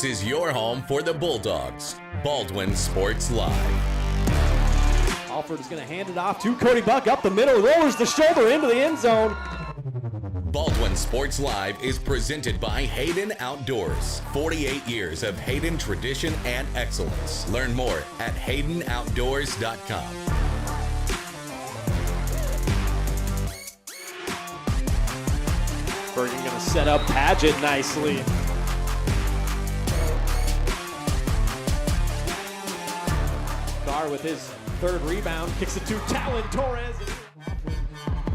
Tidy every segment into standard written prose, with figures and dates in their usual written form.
This is your home for the Bulldogs. Baldwin Sports Live. Alford is going to hand it off to Cody Buck up the middle, lowers the shoulder into the end zone. Baldwin Sports Live is presented by Hayden Outdoors. 48 years of Hayden tradition and excellence. Learn more at haydenoutdoors.com. Bergen going to set up Padgett nicely. Carr with his third rebound, kicks it to Talon Torres.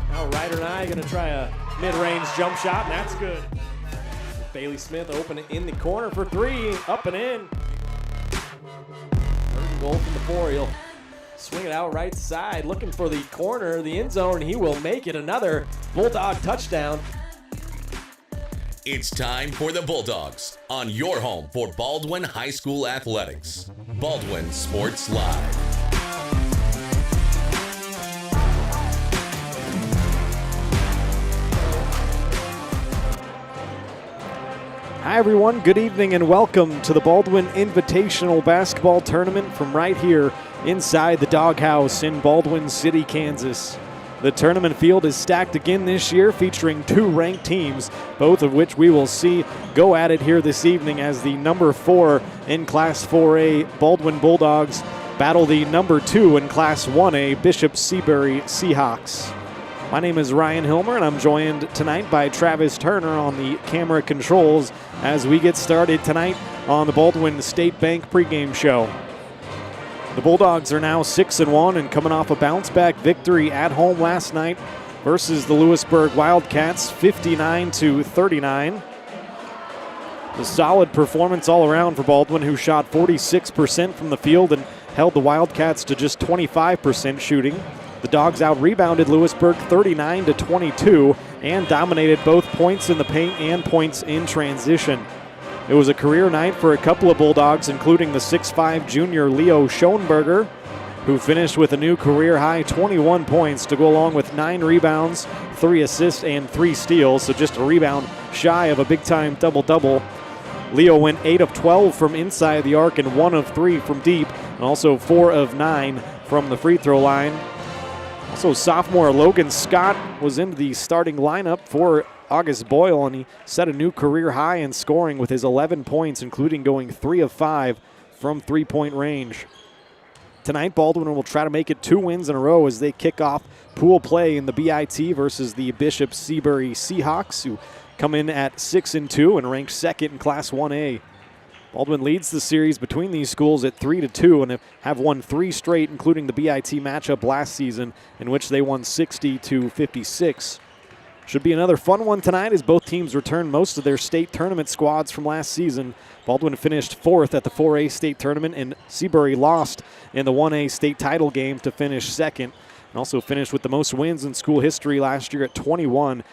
Now Ryder and I going to try a mid-range jump shot, and that's good. Bailey Smith open it in the corner for three, up and in. Third goal from the four. He'll swing it out right side, looking for the corner, the end zone, and he will make it. Another Bulldog touchdown. It's time for the Bulldogs on your home for Baldwin High School Athletics. Baldwin Sports Live. Hi everyone, good evening and welcome to the Baldwin Invitational Basketball Tournament from right here inside the Doghouse in Baldwin City, Kansas. The tournament field is stacked again this year, featuring two ranked teams, both of which we will see go at it here this evening as the number 4 in Class 4A Baldwin Bulldogs battle the number 2 in Class 1A Bishop Seabury Seahawks. My name is Ryan Hilmer, and I'm joined tonight by Travis Turner on the camera controls as we get started tonight on the Baldwin State Bank pregame show. The Bulldogs are now 6-1 and coming off a bounce-back victory at home last night versus the Lewisburg Wildcats, 59-39. A solid performance all around for Baldwin, who shot 46% from the field and held the Wildcats to just 25% shooting. The Dogs out-rebounded Lewisburg 39-22 and dominated both points in the paint and points in transition. It was a career night for a couple of Bulldogs, including the 6'5 junior Leo Schoenberger, who finished with a new career-high 21 points to go along with 9 rebounds, 3 assists, and 3 steals, so just a rebound shy of a big-time double-double. Leo went 8 of 12 from inside the arc and 1 of 3 from deep, and also 4 of 9 from the free throw line. Also, sophomore Logan Scott was in the starting lineup for August Boyle, and he set a new career high in scoring with his 11 points, including going 3 of 5 from three-point range. Tonight, Baldwin will try to make it 2 wins in a row as they kick off pool play in the BIT versus the Bishop Seabury Seahawks, who come in at 6-2 and ranked second in Class 1A. Baldwin leads the series between these schools at 3-2 and have won 3 straight, including the BIT matchup last season, in which they won 60-56. Should be another fun one tonight as both teams return most of their state tournament squads from last season. Baldwin finished 4th at the 4A state tournament, and Seabury lost in the 1A state title game to finish 2nd, and also finished with the most wins in school history last year at 21-5.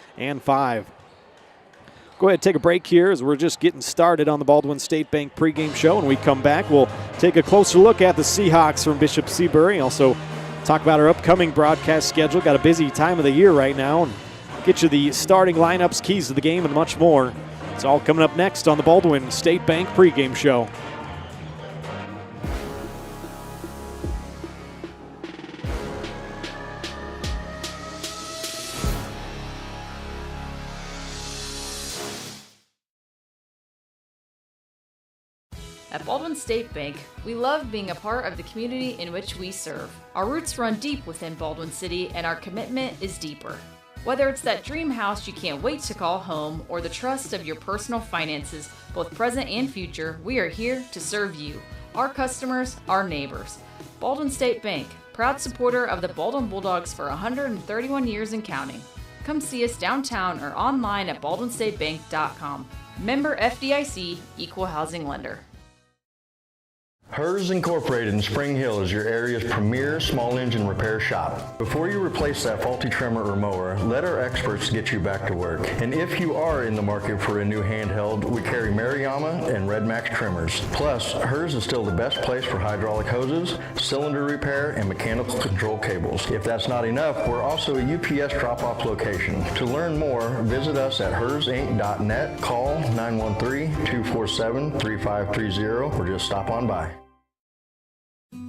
Go ahead and take a break here as we're just getting started on the Baldwin State Bank pregame show. When we come back, we'll take a closer look at the Seahawks from Bishop Seabury. Also talk about our upcoming broadcast schedule. Got a busy time of the year right now. And get you the starting lineups, keys to the game, and much more. It's all coming up next on the Baldwin State Bank pregame show. At Baldwin State Bank, we love being a part of the community in which we serve. Our roots run deep within Baldwin City, and our commitment is deeper. Whether it's that dream house you can't wait to call home or the trust of your personal finances, both present and future, we are here to serve you, our customers, our neighbors. Baldwin State Bank, proud supporter of the Baldwin Bulldogs for 131 years and counting. Come see us downtown or online at baldwinstatebank.com. Member FDIC, Equal Housing Lender. Hers Incorporated in Spring Hill is your area's premier small engine repair shop. Before you replace that faulty trimmer or mower, let our experts get you back to work. And if you are in the market for a new handheld, we carry Maruyama and Red Max trimmers. Plus, Hers is still the best place for hydraulic hoses, cylinder repair, and mechanical control cables. If that's not enough, we're also a UPS drop-off location. To learn more, visit us at hersinc.net, call 913-247-3530, or just stop on by.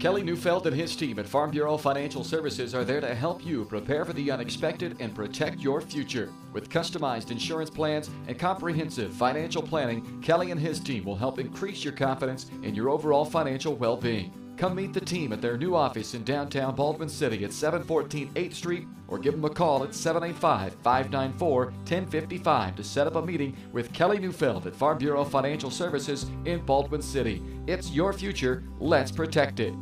Kelly Neufeld and his team at Farm Bureau Financial Services are there to help you prepare for the unexpected and protect your future. With customized insurance plans and comprehensive financial planning, Kelly and his team will help increase your confidence in your overall financial well-being. Come meet the team at their new office in downtown Baldwin City at 714 8th Street, or give them a call at 785-594-1055 to set up a meeting with Kelly Neufeld at Farm Bureau Financial Services in Baldwin City. It's your future. Let's protect it.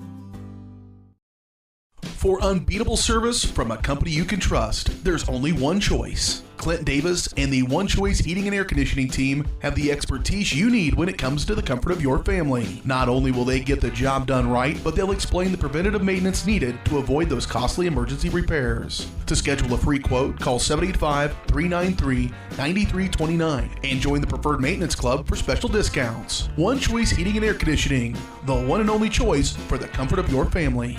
For unbeatable service from a company you can trust, there's only one choice. Clint Davis and the One Choice Heating and Air Conditioning team have the expertise you need when it comes to the comfort of your family. Not only will they get the job done right, but they'll explain the preventative maintenance needed to avoid those costly emergency repairs. To schedule a free quote, call 785-393-9329 and join the Preferred Maintenance Club for special discounts. One Choice Heating and Air Conditioning, the one and only choice for the comfort of your family.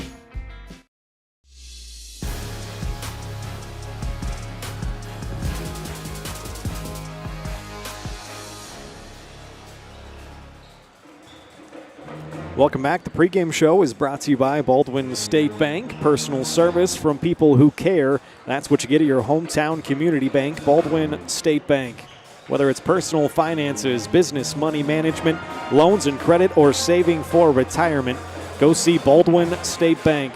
Welcome back. The pregame show is brought to you by Baldwin State Bank. Personal service from people who care. That's what you get at your hometown community bank, Baldwin State Bank. Whether it's personal finances, business, money management, loans and credit, or saving for retirement, go see Baldwin State Bank.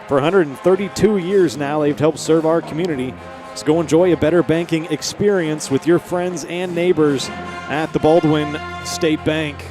For 132 years now, they've helped serve our community. So go enjoy a better banking experience with your friends and neighbors at the Baldwin State Bank.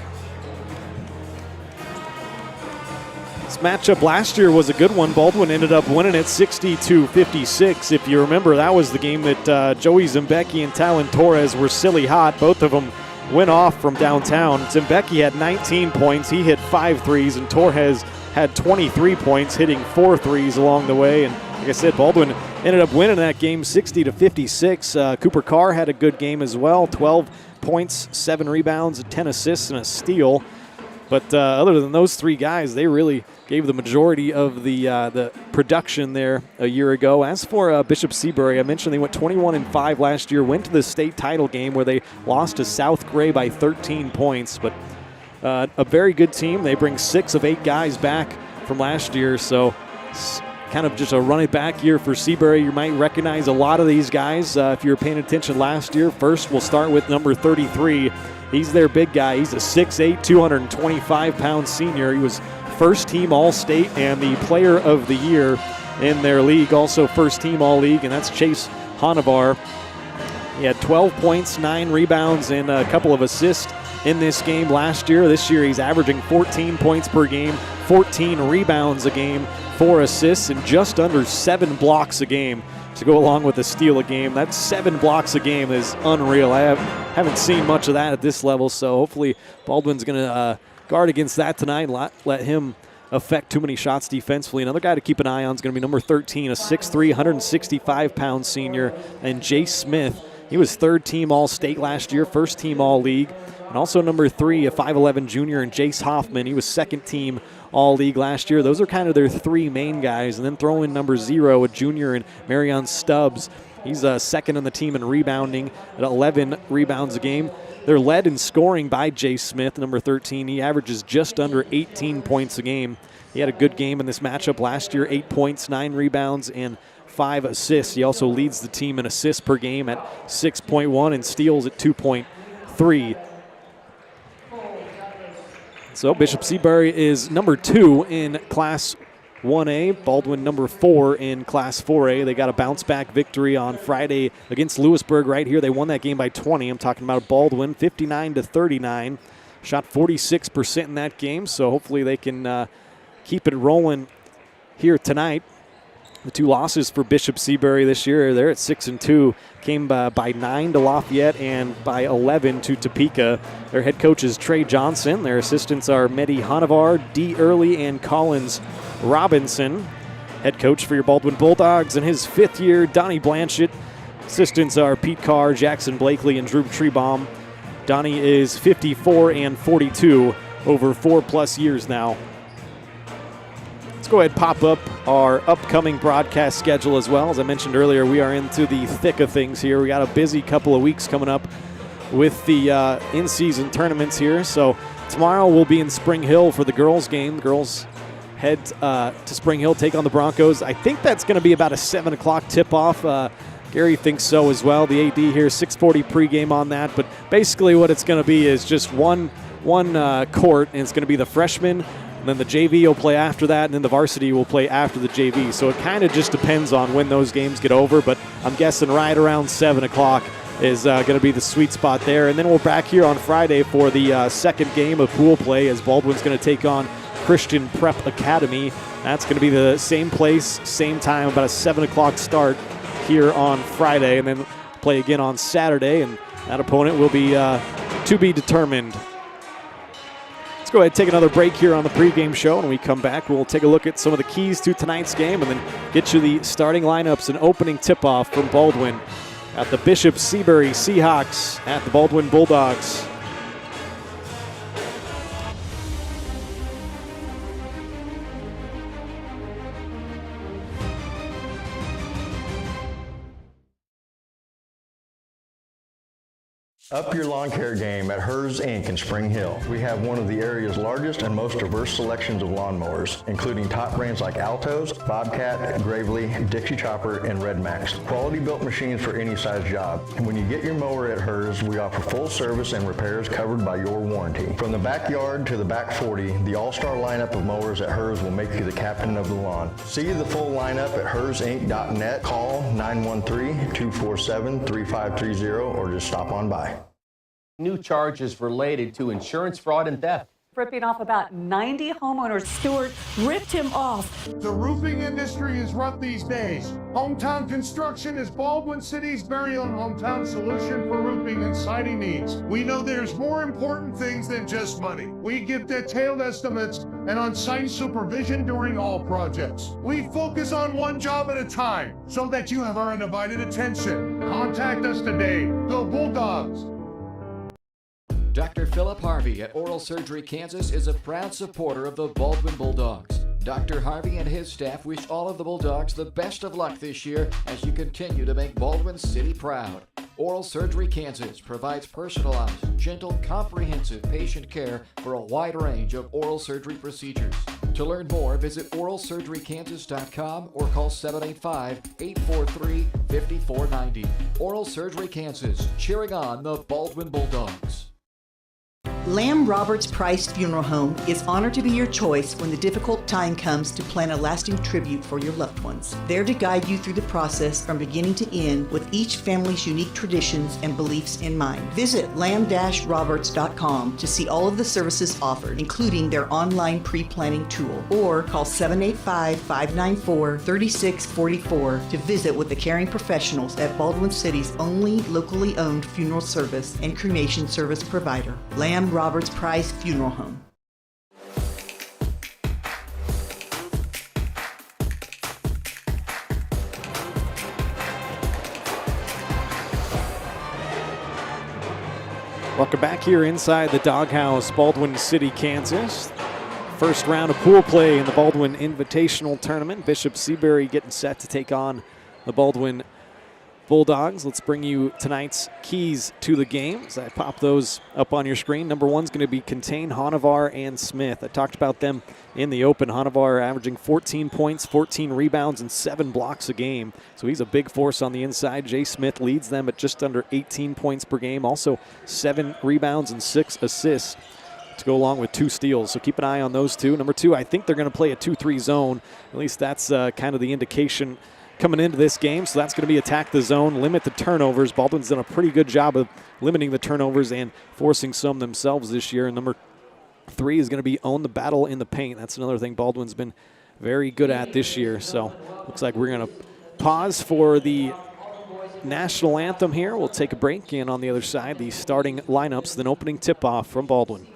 This matchup last year was a good one. Baldwin ended up winning it 60-56. If you remember, that was the game that Joey Zimbecki and Talon Torres were silly hot. Both of them went off from downtown. Zimbecki had 19 points. He hit 5 threes, and Torres had 23 points, hitting 4 threes along the way. And like I said, Baldwin ended up winning that game 60-56. Cooper Carr had a good game as well. 12 points, 7 rebounds, 10 assists, and a steal. But other than those 3 guys, they really gave the majority of the production there a year ago. As for Bishop Seabury, I mentioned they went 21-5 last year, went to the state title game where they lost to South Gray by 13 points. But a very good team. They bring 6 of 8 guys back from last year, so it's kind of just a run-it-back year for Seabury. You might recognize a lot of these guys if you were paying attention last year. First, we'll start with number 33. He's their big guy. He's a 6'8", 225-pound senior. He was first-team All-State and the Player of the Year in their league. Also first-team All-League, and that's Chase Honavar. He had 12 points, 9 rebounds, and a couple of assists in this game last year. This year he's averaging 14 points per game, 14 rebounds a game, 4 assists, and just under 7 blocks a game to go along with a steal a game. That 7 blocks a game is unreal. I haven't seen much of that at this level, so hopefully Baldwin's going to guard against that tonight, let him affect too many shots defensively. Another guy to keep an eye on is going to be number 13, a 6'3", 165-pound senior, and Jay Smith. He was third-team All-State last year, first-team All-League. And also number 3, a 5'11 junior, and Jace Hoffman. He was second-team All-League last year. Those are kind of their 3 main guys. And then throw in number 0, a junior, and Marion Stubbs. He's second on the team in rebounding at 11 rebounds a game. They're led in scoring by Jay Smith, number 13. He averages just under 18 points a game. He had a good game in this matchup last year, 8 points, 9 rebounds, and 5 assists. He also leads the team in assists per game at 6.1 and steals at 2.3. So Bishop Seabury is number 2 in Class 1A, Baldwin number 4 in Class 4A. They got a bounce-back victory on Friday against Lewisburg right here. They won that game by 20. I'm talking about Baldwin, 59-39. Shot 46% in that game, so hopefully they can keep it rolling here tonight. The 2 losses for Bishop Seabury this year, they're at 6-2. Came by 9 to Lafayette and by 11 to Topeka. Their head coach is Trey Johnson. Their assistants are Mehdi Hanavar, D. Early, and Collins Robinson. Head coach for your Baldwin Bulldogs in his 5th year, Donnie Blanchett. Assistants are Pete Carr, Jackson Blakely, and Drew Trebaum. Donnie is 54 and 42 over 4+ years now. Let's go ahead and pop up our upcoming broadcast schedule as well. As I mentioned earlier, we are into the thick of things here. We got a busy couple of weeks coming up with the in-season tournaments here. So tomorrow we'll be in Spring Hill for the girls game. The girls head to Spring Hill, take on the Broncos. I think that's going to be about a 7 o'clock tip-off. Gary thinks so as well. The AD here, 6:40 pregame on that. But basically what it's going to be is just one court, and it's going to be the freshmen. And then the JV will play after that, and then the varsity will play after the JV. So it kind of just depends on when those games get over, but I'm guessing right around 7 o'clock is going to be the sweet spot there. And then we're back here on Friday for the second game of pool play as Baldwin's going to take on Christian Prep Academy. That's going to be the same place, same time, about a 7 o'clock start here on Friday, and then play again on Saturday, and that opponent will be to be determined. Let's go ahead and take another break here on the pregame show. When we come back, we'll take a look at some of the keys to tonight's game and then get you the starting lineups and opening tip-off from Baldwin at the Bishop Seabury Seahawks at the Baldwin Bulldogs. Up your lawn care game at Hers Inc. in Spring Hill. We have one of the area's largest and most diverse selections of lawnmowers, including top brands like Altos, Bobcat, Gravely, Dixie Chopper, and Red Max. Quality built machines for any size job. When you get your mower at Hers, we offer full service and repairs covered by your warranty. From the backyard to the back 40, the all-star lineup of mowers at Hers will make you the captain of the lawn. See the full lineup at hersinc.net. Call 913-247-3530 or just stop on by. New charges related to insurance fraud and theft. Ripping off about 90 homeowners. Stewart ripped him off. The roofing industry is rough these days. Hometown Construction is Baldwin City's very own hometown solution for roofing and siding needs. We know there's more important things than just money. We give detailed estimates and on-site supervision during all projects. We focus on one job at a time so that you have our undivided attention. Contact us today. Go Bulldogs! Dr. Philip Harvey at Oral Surgery Kansas is a proud supporter of the Baldwin Bulldogs. Dr. Harvey and his staff wish all of the Bulldogs the best of luck this year as you continue to make Baldwin City proud. Oral Surgery Kansas provides personalized, gentle, comprehensive patient care for a wide range of oral surgery procedures. To learn more, visit oralsurgerykansas.com or call 785-843-5490. Oral Surgery Kansas, cheering on the Baldwin Bulldogs. Lamb Roberts Price Funeral Home is honored to be your choice when the difficult time comes to plan a lasting tribute for your loved ones. There to guide you through the process from beginning to end with each family's unique traditions and beliefs in mind. Visit lamb-roberts.com to see all of the services offered, including their online pre-planning tool, or call 785-594-3644 to visit with the caring professionals at Baldwin City's only locally owned funeral service and cremation service provider, Lamb Roberts Price Funeral Home. Welcome back here inside the Doghouse, Baldwin City, Kansas. First round of pool play in the Baldwin Invitational Tournament. Bishop Seabury getting set to take on the Baldwin Bulldogs. Let's bring you tonight's keys to the game. As I pop those up on your screen. Number one's going to be Contain, Hanavar, and Smith. I talked about them in the open. Hanavar averaging 14 points, 14 rebounds, and 7 blocks a game. So he's a big force on the inside. Jay Smith leads them at just under 18 points per game. Also 7 rebounds and 6 assists to go along with 2 steals. So keep an eye on those two. Number 2, I think they're going to play a 2-3 zone. At least that's kind of the indication coming into this game. So that's going to be attack the zone, limit the turnovers. Baldwin's done a pretty good job of limiting the turnovers and forcing some themselves this year. And number 3 is going to be own the battle in the paint. That's another thing Baldwin's been very good at this year. So looks like we're going to pause for the national anthem here. We'll take a break, and on the other side, the starting lineups, then opening tip-off from Baldwin.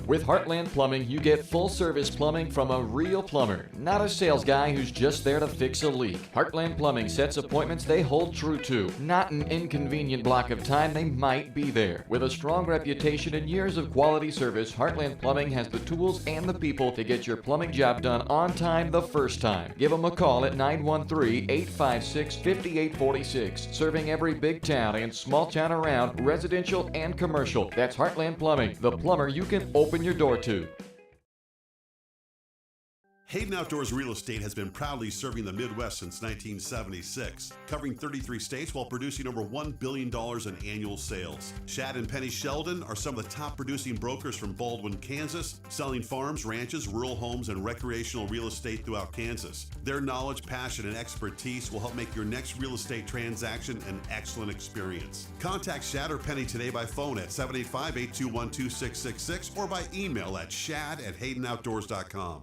With Heartland Plumbing, you get full-service plumbing from a real plumber, not a sales guy who's just there to fix a leak. Heartland Plumbing sets appointments they hold true to, not an inconvenient block of time they might be there. With a strong reputation and years of quality service, Heartland Plumbing has the tools and the people to get your plumbing job done on time the first time. Give them a call at 913-856-5846, serving every big town and small town around, residential and commercial. That's Heartland Plumbing, the plumber you can open your door to. Hayden Outdoors Real Estate has been proudly serving the Midwest since 1976, covering 33 states while producing over $1 billion in annual sales. Shad and Penny Sheldon are some of the top producing brokers from Baldwin, Kansas, selling farms, ranches, rural homes, and recreational real estate throughout Kansas. Their knowledge, passion, and expertise will help make your next real estate transaction an excellent experience. Contact Shad or Penny today by phone at 785-821-2666 or by email at shad@haydenoutdoors.com.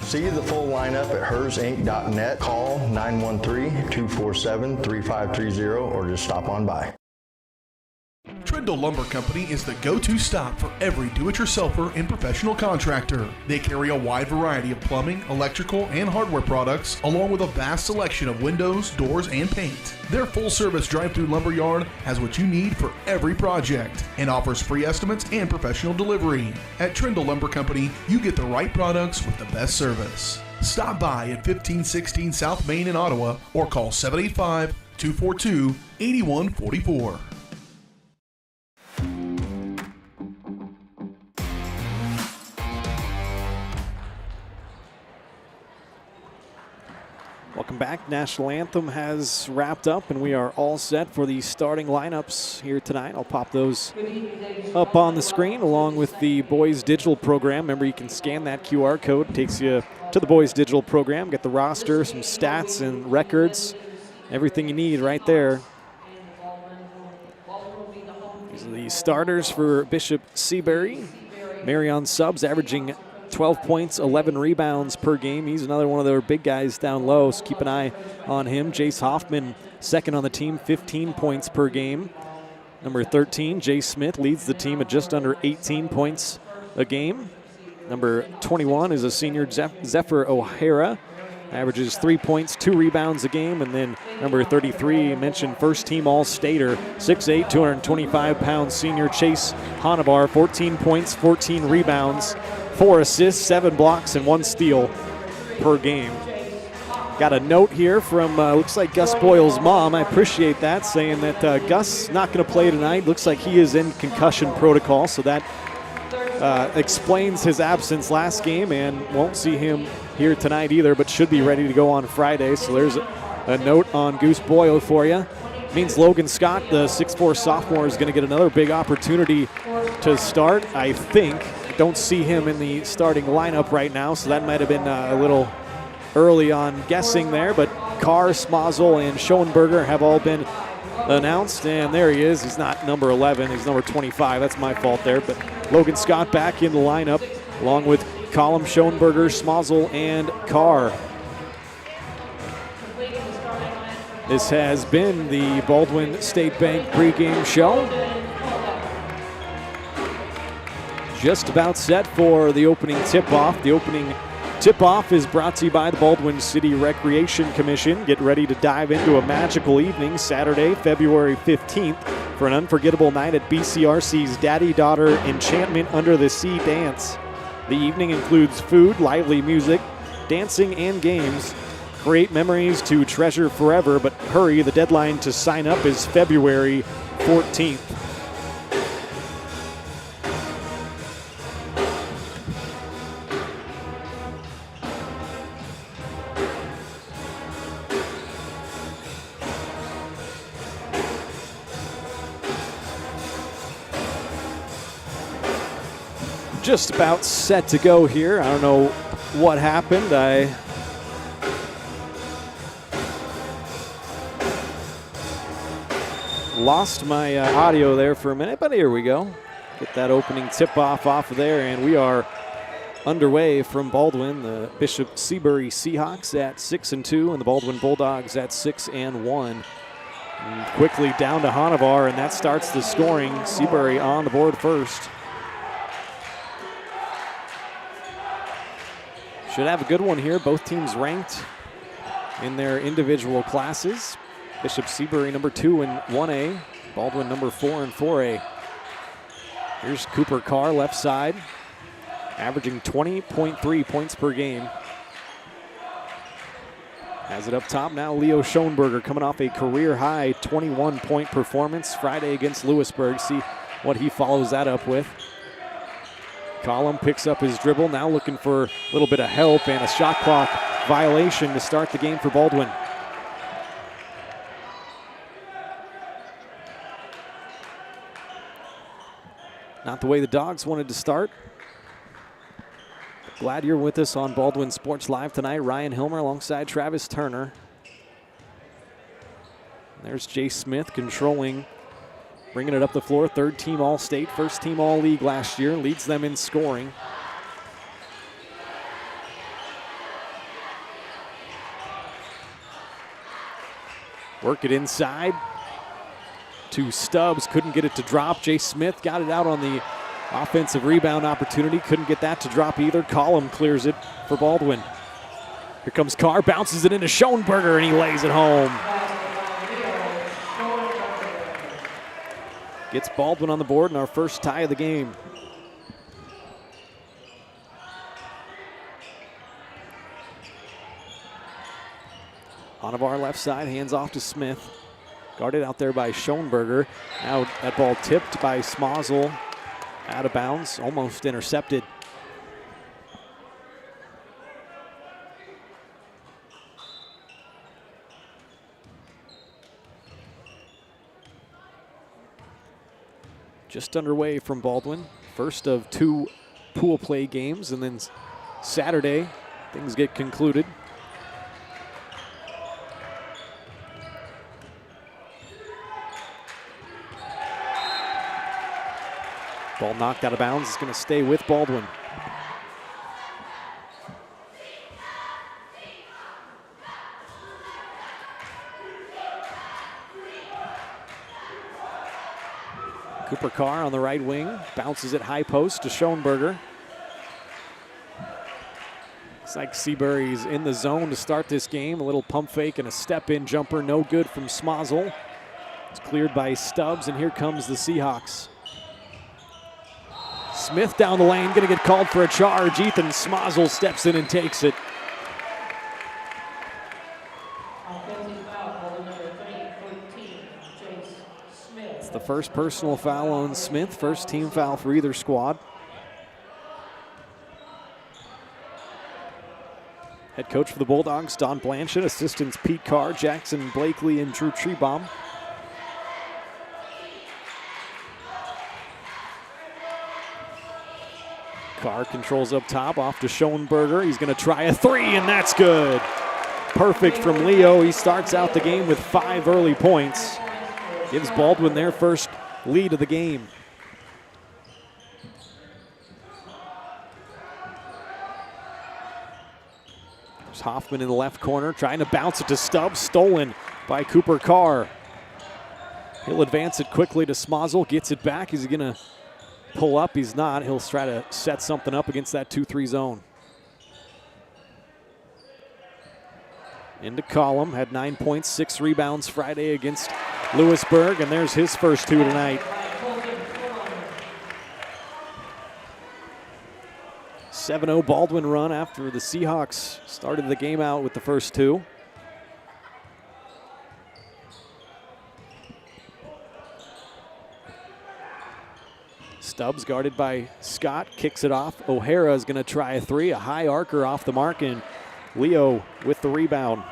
See the full lineup at hersinc.net. Call 913-247-3530 or just stop on by. Trindle Lumber Company is the go-to stop for every do-it-yourselfer and professional contractor. They carry a wide variety of plumbing, electrical, and hardware products, along with a vast selection of windows, doors, and paint. Their full-service drive-through lumber yard has what you need for every project and offers free estimates and professional delivery. At Trindle Lumber Company, you get the right products with the best service. Stop by at 1516 South Main in Ottawa or call 785-242-8144. Welcome back. National Anthem has wrapped up, and we are all set for the starting lineups here tonight. I'll pop those up on the screen along with the boys' digital program. Remember, you can scan that QR code. It takes you to the boys' digital program. Get the roster, some stats and records, everything you need right there. These are the starters for Bishop Seabury. Marion Subs averaging 12 points, 11 rebounds per game. He's another one of their big guys down low, so keep an eye on him. Jace Hoffman, second on the team, 15 points per game. Number 13, Jay Smith, leads the team at just under 18 points a game. Number 21 is a senior, Zephyr O'Hara, averages 3 points, 2 rebounds a game. And then number 33, mentioned first-team All-Stater, 6'8", 225-pound senior Chase Honabar, 14 points, 14 rebounds, 4 assists, 7 blocks, and 1 steal per game. Got a note here from, looks like Gus Boyle's mom. I appreciate that, saying that Gus not going to play tonight. Looks like he is in concussion protocol, so that explains his absence last game, and won't see him here tonight either, but should be ready to go on Friday. So there's a note on Goose Boyle for you. Means Logan Scott, the 6'4 sophomore, is going to get another big opportunity to start, I think. Don't see him in the starting lineup right now, so that might have been a little early on guessing there. But Carr, Smazel, and Schoenberger have all been announced, and there he is. He's not number 11, he's number 25. That's my fault there. But Logan Scott back in the lineup, along with Colum, Schoenberger, Smazel, and Carr. This has been the Baldwin State Bank pregame show. Just about set for the opening tip-off. The opening tip-off is brought to you by the Baldwin City Recreation Commission. Get ready to dive into a magical evening Saturday, February 15th for an unforgettable night at BCRC's Daddy-Daughter Enchantment Under the Sea Dance. The evening includes food, lively music, dancing, and games. Create memories to treasure forever, but hurry, the deadline to sign up is February 14th. just about set to go here. I don't know what happened. I lost my audio there for a minute, but here we go. Get that opening tip-off off of there, and we are underway from Baldwin. The Bishop Seabury Seahawks at 6-2, and the Baldwin Bulldogs at 6-1. And quickly down to Hanavar, and that starts the scoring. Seabury on the board first. Should have a good one here. Both teams ranked in their individual classes. Bishop Seabury number 2 in 1A. Baldwin number 4 in 4A. Here's Cooper Carr left side, averaging 20.3 points per game. Has it up top now. Leo Schoenberger coming off a career-high 21-point performance Friday against Lewisburg. See what he follows that up with. Collum picks up his dribble, now looking for a little bit of help and a shot clock violation to start the game for Baldwin. Not the way the Dogs wanted to start. Glad you're with us on Baldwin Sports Live tonight. Ryan Hilmer alongside Travis Turner. There's Jay Smith controlling, bringing it up the floor. Third team All-State, first team All-League last year. Leads them in scoring. Work it inside to Stubbs. Couldn't get it to drop. Jay Smith got it out on the offensive rebound opportunity. Couldn't get that to drop either. Collum clears it for Baldwin. Here comes Carr, bounces it into Schoenberger, and he lays it home. Gets Baldwin on the board in our first tie of the game. Hanavar left side, hands off to Smith. Guarded out there by Schoenberger. Now that ball tipped by Smazel. Out of bounds, almost intercepted. Just underway from Baldwin. First of 2 pool play games, and then Saturday things get concluded. Ball knocked out of bounds. It's going to stay with Baldwin. Cooper Carr on the right wing. Bounces it high post to Schoenberger. Looks like Seabury's in the zone to start this game. A little pump fake and a step-in jumper. No good from Smazel. It's cleared by Stubbs, and here comes the Seahawks. Smith down the lane, going to get called for a charge. Ethan Smazel steps in and takes it. It's the first personal foul on Smith, first team foul for either squad. Head coach for the Bulldogs, Don Blanchett. Assistants Pete Carr, Jackson Blakely, and Drew Trebaum. Carr controls up top, off to Schoenberger. He's going to try a 3, and that's good. Perfect from Leo. He starts out the game with 5 early points. Gives Baldwin their first lead of the game. There's Hoffman in the left corner, trying to bounce it to Stubbs. Stolen by Cooper Carr. He'll advance it quickly to Smazel. Gets it back. Is he going to pull up? He's not. He'll try to set something up against that 2-3 zone. Into Collum, had 9 points, 6 rebounds Friday against Lewisburg, and there's his first 2 tonight. 7-0 Baldwin run after the Seahawks started the game out with the first 2. Stubbs guarded by Scott, kicks it off. O'Hara is going to try a 3, a high arcer off the mark, and Leo with the rebound.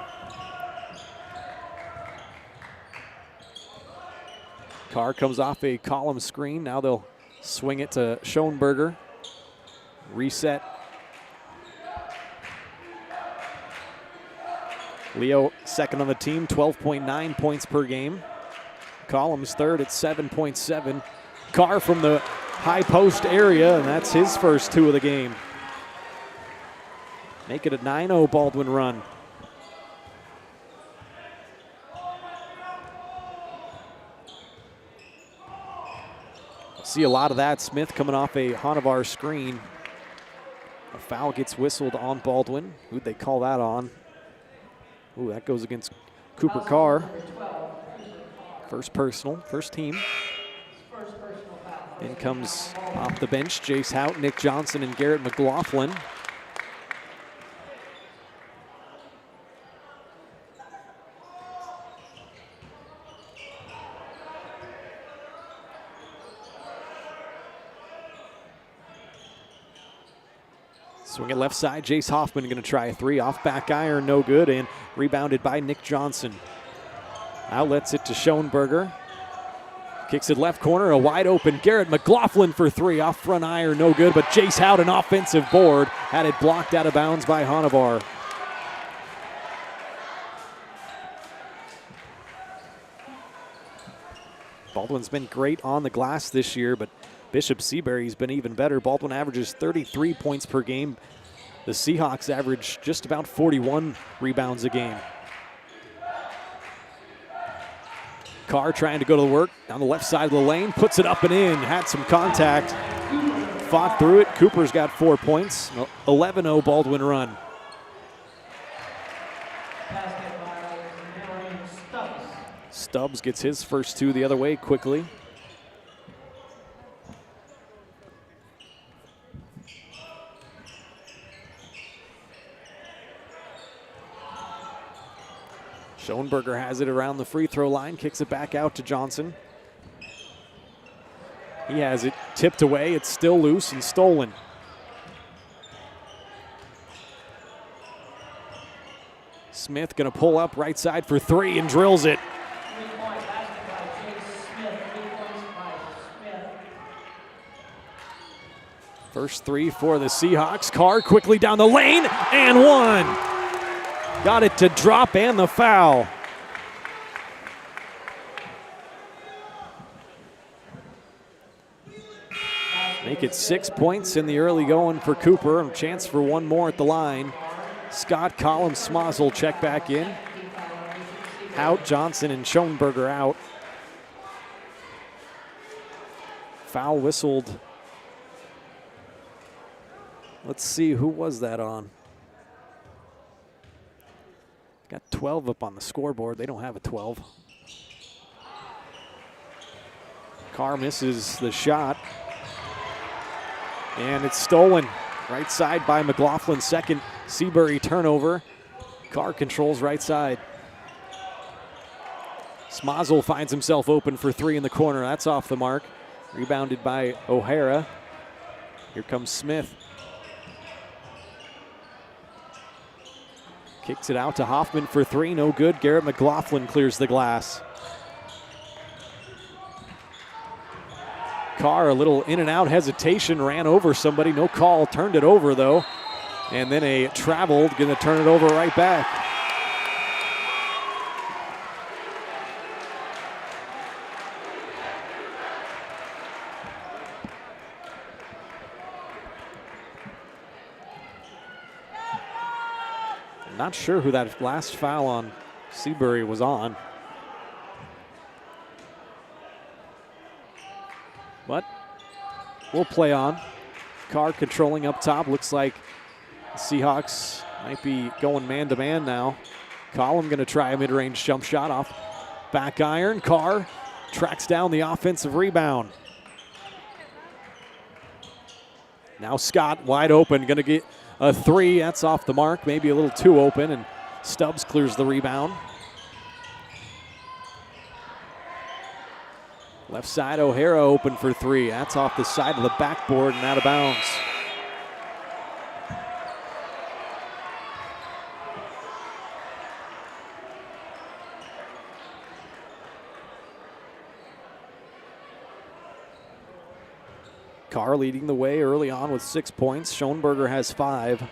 Carr comes off a column screen. Now they'll swing it to Schoenberger. Reset. Leo second on the team, 12.9 points per game. Collins third at 7.7. Carr from the high post area, and that's his first 2 of the game. Make it a 9-0 Baldwin run. See a lot of that. Smith coming off a Hanavar screen. A foul gets whistled on Baldwin. Who'd they call that on? Ooh, that goes against Cooper Carr. First personal, first team. In comes off the bench Jace Hout, Nick Johnson, and Garrett McLaughlin. Swing it left side, Jace Hoffman going to try a 3. Off back iron, no good, and rebounded by Nick Johnson. Outlets it to Schoenberger. Kicks it left corner, a wide open Garrett McLaughlin for 3. Off front iron, no good, but Jace Hout, an offensive board, had it blocked out of bounds by Hanavar. Baldwin's been great on the glass this year, but Bishop Seabury's been even better. Baldwin averages 33 points per game. The Seahawks average just about 41 rebounds a game. Carr trying to go to the work down the left side of the lane, puts it up and in, had some contact, fought through it. Cooper's got 4 points, 11-0 Baldwin run. Stubbs gets his first 2 the other way quickly. Schoenberger has it around the free throw line, kicks it back out to Johnson. He has it tipped away, it's still loose and stolen. Smith gonna pull up right side for 3 and drills it. First 3 for the Seahawks. Carr quickly down the lane and 1. Got it to drop and the foul. Make it 6 points in the early going for Cooper. A chance for 1 more at the line. Scott, Collins, Smozzle check back in. Out, Johnson and Schoenberger out. Foul whistled. Let's see, who was that on? Got 12 up on the scoreboard. They don't have a 12. Carr misses the shot. And it's stolen. Right side by McLaughlin. Second Seabury turnover. Carr controls right side. Smozzle finds himself open for 3 in the corner. That's off the mark. Rebounded by O'Hara. Here comes Smith. Kicks it out to Hoffman for 3, no good. Garrett McLaughlin clears the glass. Carr, a little in and out hesitation, ran over somebody, no call, turned it over though. And then a traveled, gonna turn it over right back. Not sure who that last foul on Seabury was on. But we'll play on. Carr controlling up top. Looks like the Seahawks might be going man-to-man now. Collum going to try a mid-range jump shot off back iron. Carr tracks down the offensive rebound. Now Scott wide open, going to get a 3, that's off the mark, maybe a little too open, and Stubbs clears the rebound. Left side, O'Hara open for 3. That's off the side of the backboard and out of bounds. Carr leading the way early on with 6 points. Schoenberger has 5.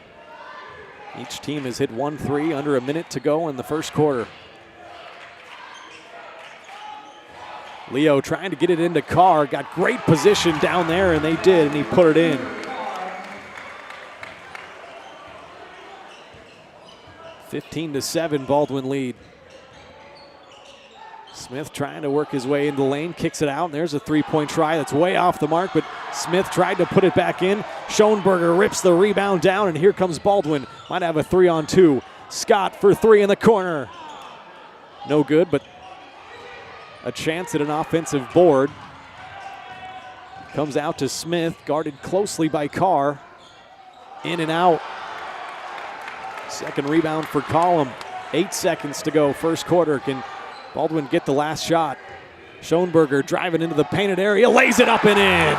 Each team has hit 1 3 under a minute to go in the first quarter. Leo trying to get it into Carr. Got great position down there, and they did, and he put it in. 15-7, Baldwin lead. Smith trying to work his way into the lane, kicks it out, and there's a three-point try that's way off the mark, but Smith tried to put it back in. Schoenberger rips the rebound down, and here comes Baldwin. Might have a 3-on-2. Scott for 3 in the corner. No good, but a chance at an offensive board. Comes out to Smith, guarded closely by Carr. In and out. Second rebound for Collum. 8 seconds to go, first quarter. Can Baldwin get the last shot? Schoenberger driving into the painted area, lays it up and in.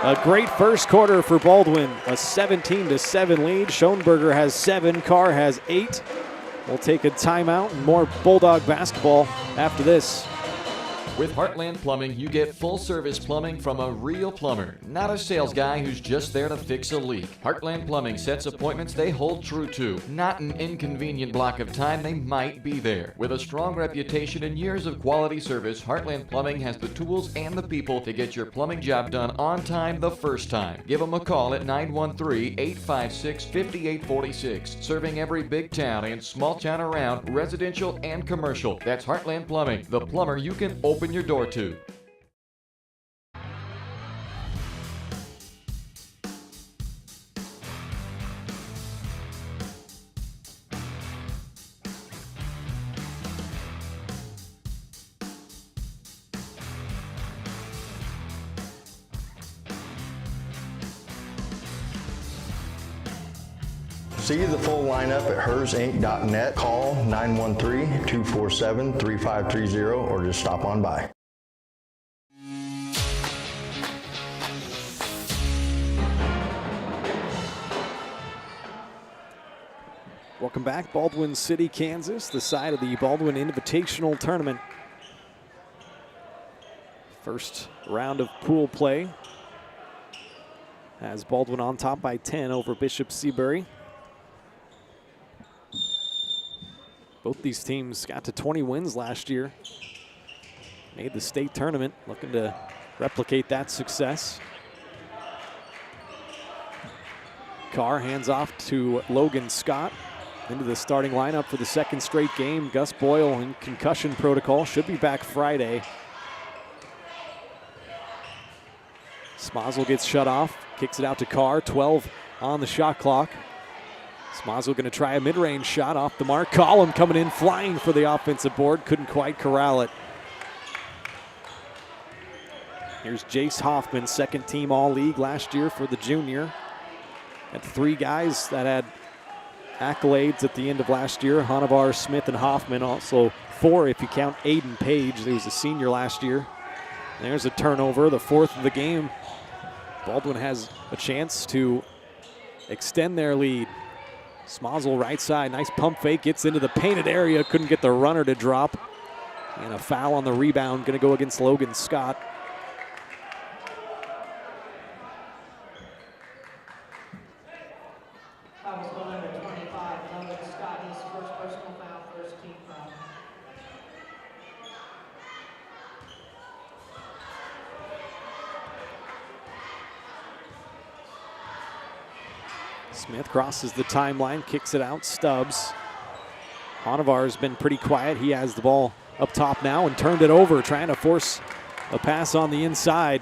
A great first quarter for Baldwin. A 17-7 lead. Schoenberger has 7, Carr has 8. We'll take a timeout and more Bulldog basketball after this. With Heartland Plumbing, you get full-service plumbing from a real plumber, not a sales guy who's just there to fix a leak. Heartland Plumbing sets appointments they hold true to, not an inconvenient block of time they might be there. With a strong reputation and years of quality service, Heartland Plumbing has the tools and the people to get your plumbing job done on time the first time. Give them a call at 913-856-5846. Serving every big town and small town around, residential and commercial. That's Heartland Plumbing, the plumber you can open your door to. See the full lineup at hersinc.net. Call 913-247-3530 or just stop on by. Welcome back, Baldwin City, Kansas, the side of the Baldwin Invitational Tournament. First round of pool play has Baldwin on top by 10 over Bishop Seabury. Both these teams got to 20 wins last year. Made the state tournament, looking to replicate that success. Carr hands off to Logan Scott into the starting lineup for the second straight game. Gus Boyle in concussion protocol, should be back Friday. Smazel gets shut off, kicks it out to Carr, 12 on the shot clock. Smazel going to try a mid-range shot off the mark. Collum coming in flying for the offensive board. Couldn't quite corral it. Here's Jace Hoffman, second team All-League last year for the junior. Had 3 guys that had accolades at the end of last year. Honavar, Smith, and Hoffman. Also 4 if you count Aiden Page. He was a senior last year. There's a turnover, the 4th of the game. Baldwin has a chance to extend their lead. Smazel right side, nice pump fake, gets into the painted area, couldn't get the runner to drop. And a foul on the rebound, gonna go against Logan Scott. Foul was on number 25, Logan Scott, his first personal foul, first team foul. Smith crosses the timeline, kicks it out, Stubbs. Honavar has been pretty quiet. He has the ball up top now and turned it over, trying to force a pass on the inside.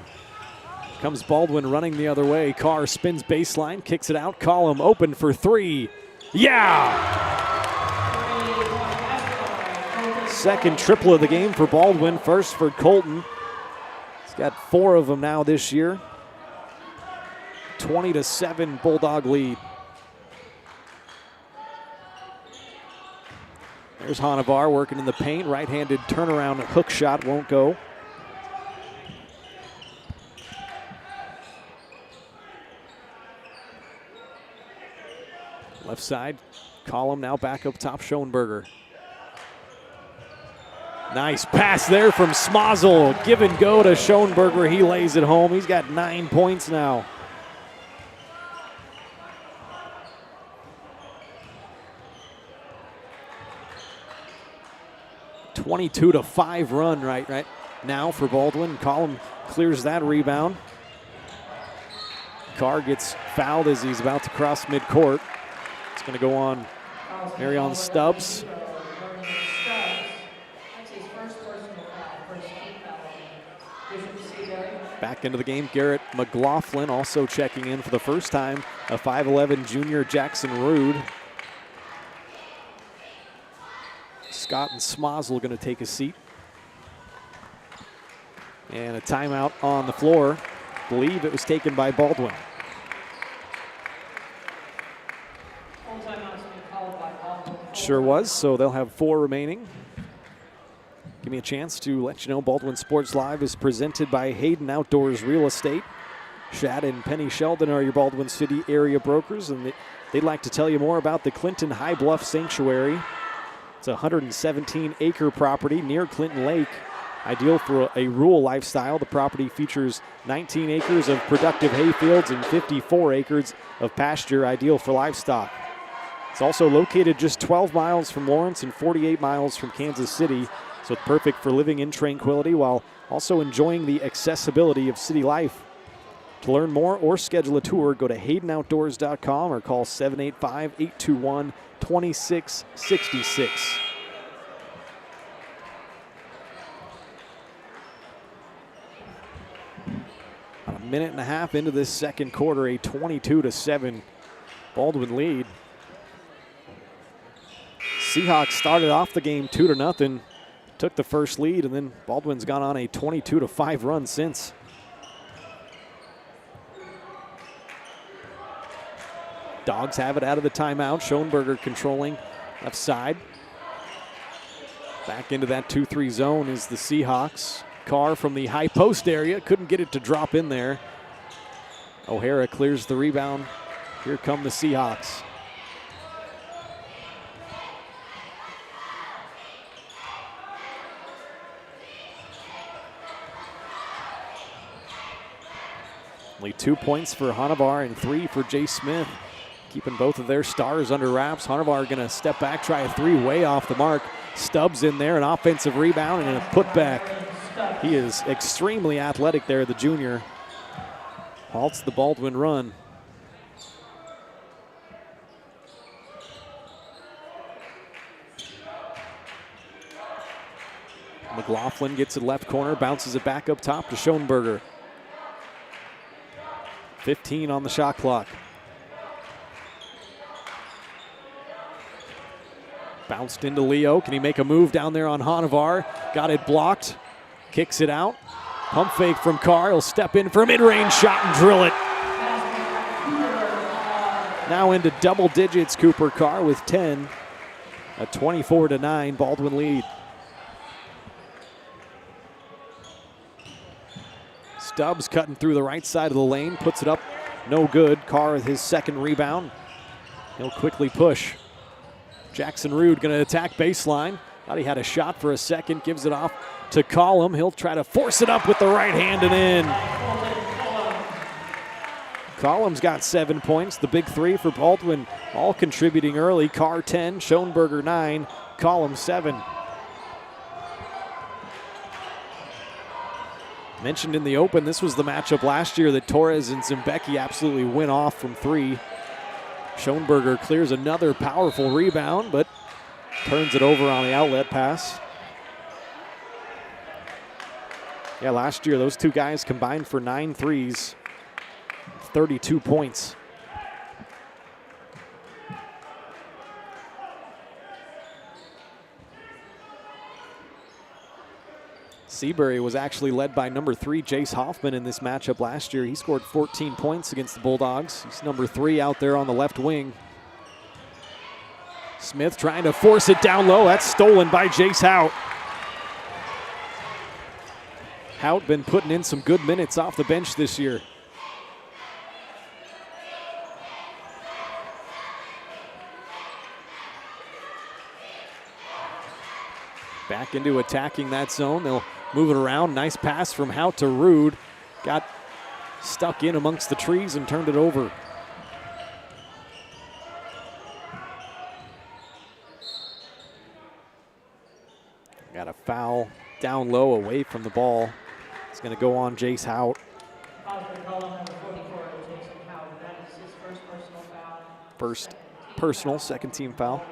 Comes Baldwin running the other way. Carr spins baseline, kicks it out. Collum open for 3. Yeah! Second triple of the game for Baldwin, first for Colton. He's got 4 of them now this year. 20-7 Bulldog lead. There's Honavar working in the paint. Right-handed turnaround hook shot won't go. Left side, Collum now back up top, Schoenberger. Nice pass there from Smazel. Give and go to Schoenberger. He lays it home. He's got 9 points now. (22-5) run right now for Baldwin. Collum clears that rebound. Carr gets fouled as he's about to cross midcourt. It's going to go on Marion Stubbs. Back into the game, Garrett McLaughlin also checking in for the first time. A 5'11" junior, Jackson Rude. Scott and Smazel going to take a seat. And a timeout on the floor. I believe it was taken by Baldwin. Sure was, so they'll have 4 remaining. Give me a chance to let you know Baldwin Sports Live is presented by Hayden Outdoors Real Estate. Shad and Penny Sheldon are your Baldwin City area brokers, and they'd like to tell you more about the Clinton High Bluff Sanctuary. It's a 117-acre property near Clinton Lake, ideal for a rural lifestyle. The property features 19 acres of productive hayfields and 54 acres of pasture, ideal for livestock. It's also located just 12 miles from Lawrence and 48 miles from Kansas City, so it's perfect for living in tranquility while also enjoying the accessibility of city life. To learn more or schedule a tour, go to HaydenOutdoors.com or call 785-821-2666. About a minute and a half into this second quarter, a 22-7 Baldwin lead. Seahawks started off the game 2-0, took the first lead, and then Baldwin's gone on a 22-5 run since. Dogs have it out of the timeout. Schoenberger controlling left side. Back into that 2-3 zone is the Seahawks. Carr from the high post area, couldn't get it to drop in there. O'Hara clears the rebound. Here come the Seahawks. Only 2 points for Honavar and 3 for Jay Smith, keeping both of their stars under wraps. Honavar going to step back, try a 3 way off the mark. Stubbs in there, an offensive rebound and a putback. He is extremely athletic there, the junior. Halts the Baldwin run. McLaughlin gets it left corner, bounces it back up top to Schoenberger. 15 on the shot clock. Bounced into Leo. Can he make a move down there on Honavar? Got it blocked. Kicks it out. Pump fake from Carr. He'll step in for a mid-range shot and drill it. Now into double digits, Cooper Carr with 10. A 24-9 Baldwin lead. Stubbs cutting through the right side of the lane, puts it up, no good. Carr with his second rebound. He'll quickly push. Jackson Rude going to attack baseline. Thought he had a shot for a second, gives it off to Collum. He'll try to force it up with the right hand and in. Collum's got 7 points. The big 3 for Baldwin, all contributing early. Carr 10, Schoenberger 9, Collum 7. Mentioned in the open, this was the matchup last year that Torres and Zimbecki absolutely went off from 3. Schoenberger clears another powerful rebound, but turns it over on the outlet pass. Yeah, last year those two guys combined for 9 threes, 32 points. Seabury was actually led by number 3, Jace Hoffman, in this matchup last year. He scored 14 points against the Bulldogs. He's number 3 out there on the left wing. Smith trying to force it down low. That's stolen by Jace Hout. Hout been putting in some good minutes off the bench this year. Back into attacking that zone. They'll move it around. Nice pass from Hout to Rude. Got stuck in amongst the trees and turned it over. Got a foul down low away from the ball. It's going to go on Jace Hout. First personal, second team foul.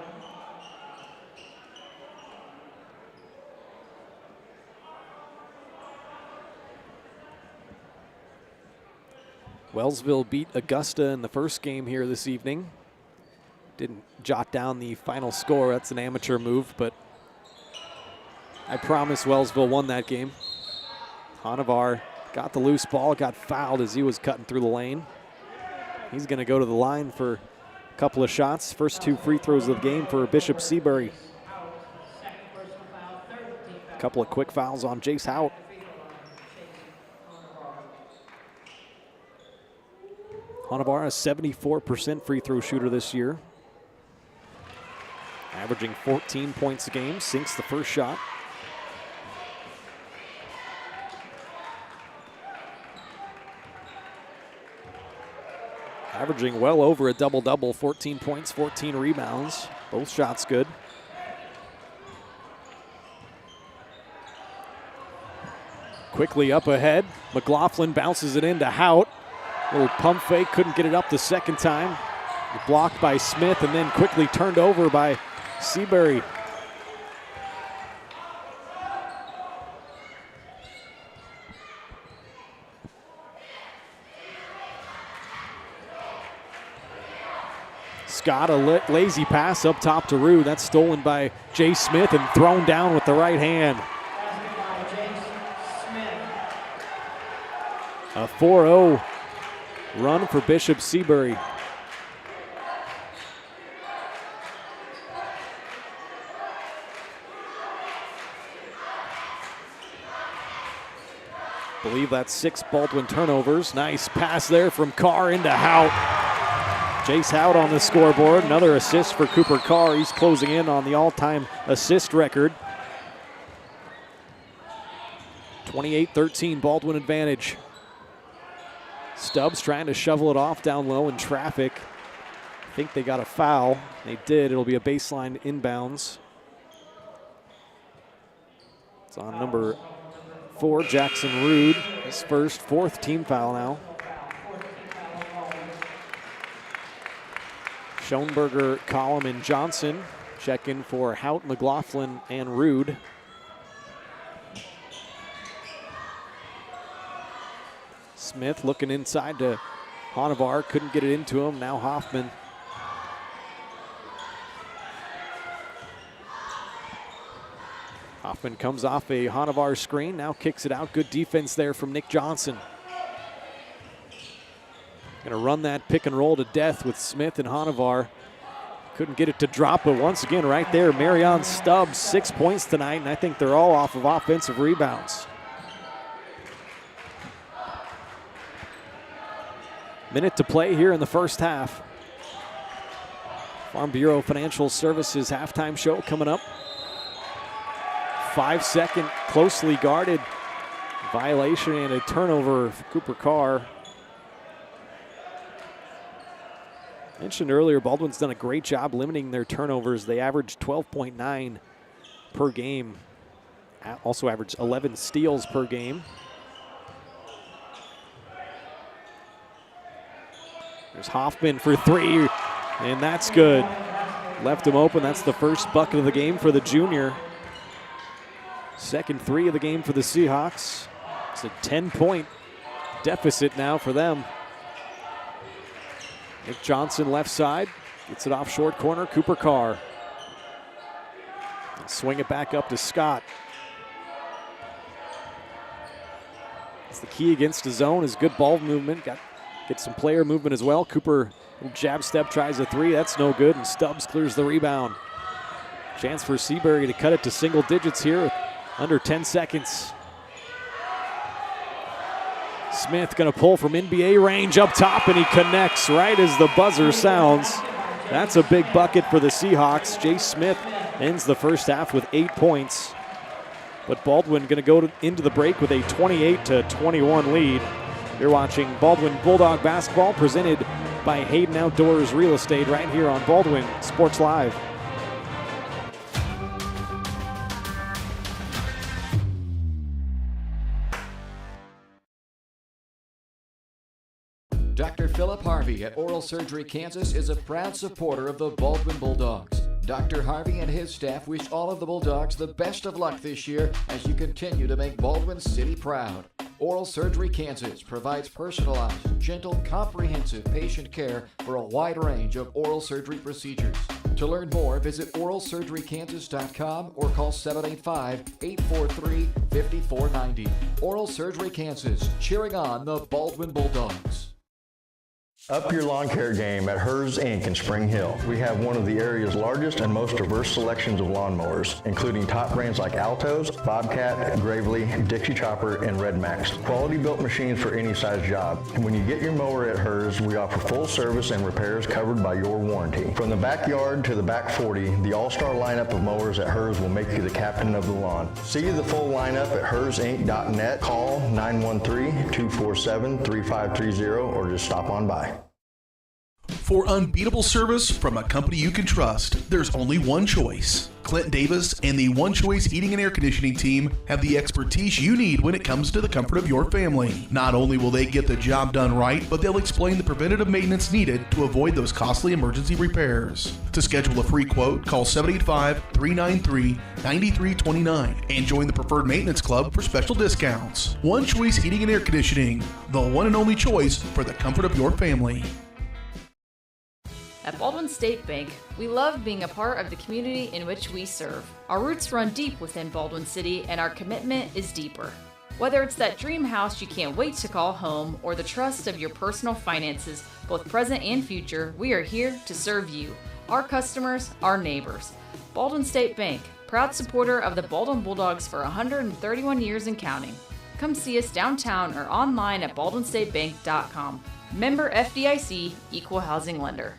Wellsville beat Augusta in the first game here this evening. Didn't jot down the final score. That's an amateur move, but I promise Wellsville won that game. Hanavar got the loose ball, got fouled as he was cutting through the lane. He's going to go to the line for a couple of shots. First 2 free throws of the game for Bishop Seabury. A couple of quick fouls on Jace Hout. Hanavar, a 74% free throw shooter this year. Averaging 14 points a game, sinks the first shot. Averaging well over a double-double, 14 points, 14 rebounds. Both shots good. Quickly up ahead. McLaughlin bounces it into Hout. Little pump fake, couldn't get it up the second time. Blocked by Smith and then quickly turned over by Seabury. Scott, a lazy pass up top to Rue. That's stolen by Jay Smith and thrown down with the right hand. A 4-0 run for Bishop Seabury. Believe that's 6 Baldwin turnovers. Nice pass there from Carr into Hout. Jace Hout on the scoreboard. Another assist for Cooper Carr. He's closing in on the all-time assist record. 28-13 Baldwin advantage. Stubbs trying to shovel it off down low in traffic. I think they got a foul. They did. It'll be a baseline inbounds. It's on number 4, Jackson Rude. His first, 4th team foul now. Schoenberger, Collum, and Johnson check in for Hout, McLaughlin, and Rude. Smith looking inside to Hanavar, couldn't get it into him. Now Hoffman. Hoffman comes off a Hanavar screen, now kicks it out. Good defense there from Nick Johnson. Gonna run that pick and roll to death with Smith and Hanavar. Couldn't get it to drop, but once again right there, Marion Stubbs, 6 points tonight, and I think they're all off of offensive rebounds. Minute to play here in the first half. Farm Bureau Financial Services halftime show coming up. 5-second closely guarded violation and a turnover for Cooper Carr. Mentioned earlier, Baldwin's done a great job limiting their turnovers. They average 12.9 per game. Also average 11 steals per game. There's Hoffman for 3, and that's good. Left him open. That's the first bucket of the game for the junior. Second 3 of the game for the Seahawks. It's a 10-point deficit now for them. Nick Johnson left side, gets it off short corner, Cooper Carr. And swing it back up to Scott. It's the key against the zone is good ball movement. Get some player movement as well. Cooper, jab step, tries a 3. That's no good, and Stubbs clears the rebound. Chance for Seabury to cut it to single digits here with under 10 seconds. Smith gonna pull from NBA range up top, and he connects right as the buzzer sounds. That's a big bucket for the Seahawks. Jay Smith ends the first half with 8 points. but Baldwin going to go into the break with a 28-21 lead. You're watching Baldwin Bulldog basketball presented by Hayden Outdoors Real Estate right here on Baldwin Sports Live. Dr. Philip Harvey at Oral Surgery Kansas is a proud supporter of the Baldwin Bulldogs. Dr. Harvey and his staff wish all of the Bulldogs the best of luck this year as you continue to make Baldwin City proud. Oral Surgery Kansas provides personalized, gentle, comprehensive patient care for a wide range of oral surgery procedures. To learn more, visit oralsurgerykansas.com or call 785-843-5490. Oral Surgery Kansas, cheering on the Baldwin Bulldogs. Up your lawn care game at Hers Inc. in Spring Hill. We have one of the area's largest and most diverse selections of lawnmowers, including top brands like Altos, Bobcat, Gravely, Dixie Chopper, and Red Max. Quality built machines for any size job. When you get your mower at Hers, we offer full service and repairs covered by your warranty. From the backyard to the back 40, the all-star lineup of mowers at Hers will make you the captain of the lawn. See the full lineup at hersinc.net. Call 913-247-3530 or just stop on by. For unbeatable service from a company you can trust, there's only one choice. Clint Davis and the One Choice Heating and Air Conditioning team have the expertise you need when it comes to the comfort of your family. Not only will they get the job done right, but they'll explain the preventative maintenance needed to avoid those costly emergency repairs. To schedule a free quote, call 785-393-9329 and join the Preferred Maintenance Club for special discounts. One Choice Heating and Air Conditioning, the one and only choice for the comfort of your family. At Baldwin State Bank, we love being a part of the community in which we serve. Our roots run deep within Baldwin City, and our commitment is deeper. Whether it's that dream house you can't wait to call home or the trust of your personal finances, both present and future, we are here to serve you, our customers, our neighbors. Baldwin State Bank, proud supporter of the Baldwin Bulldogs for 131 years and counting. Come see us downtown or online at baldwinstatebank.com. Member FDIC, Equal Housing Lender.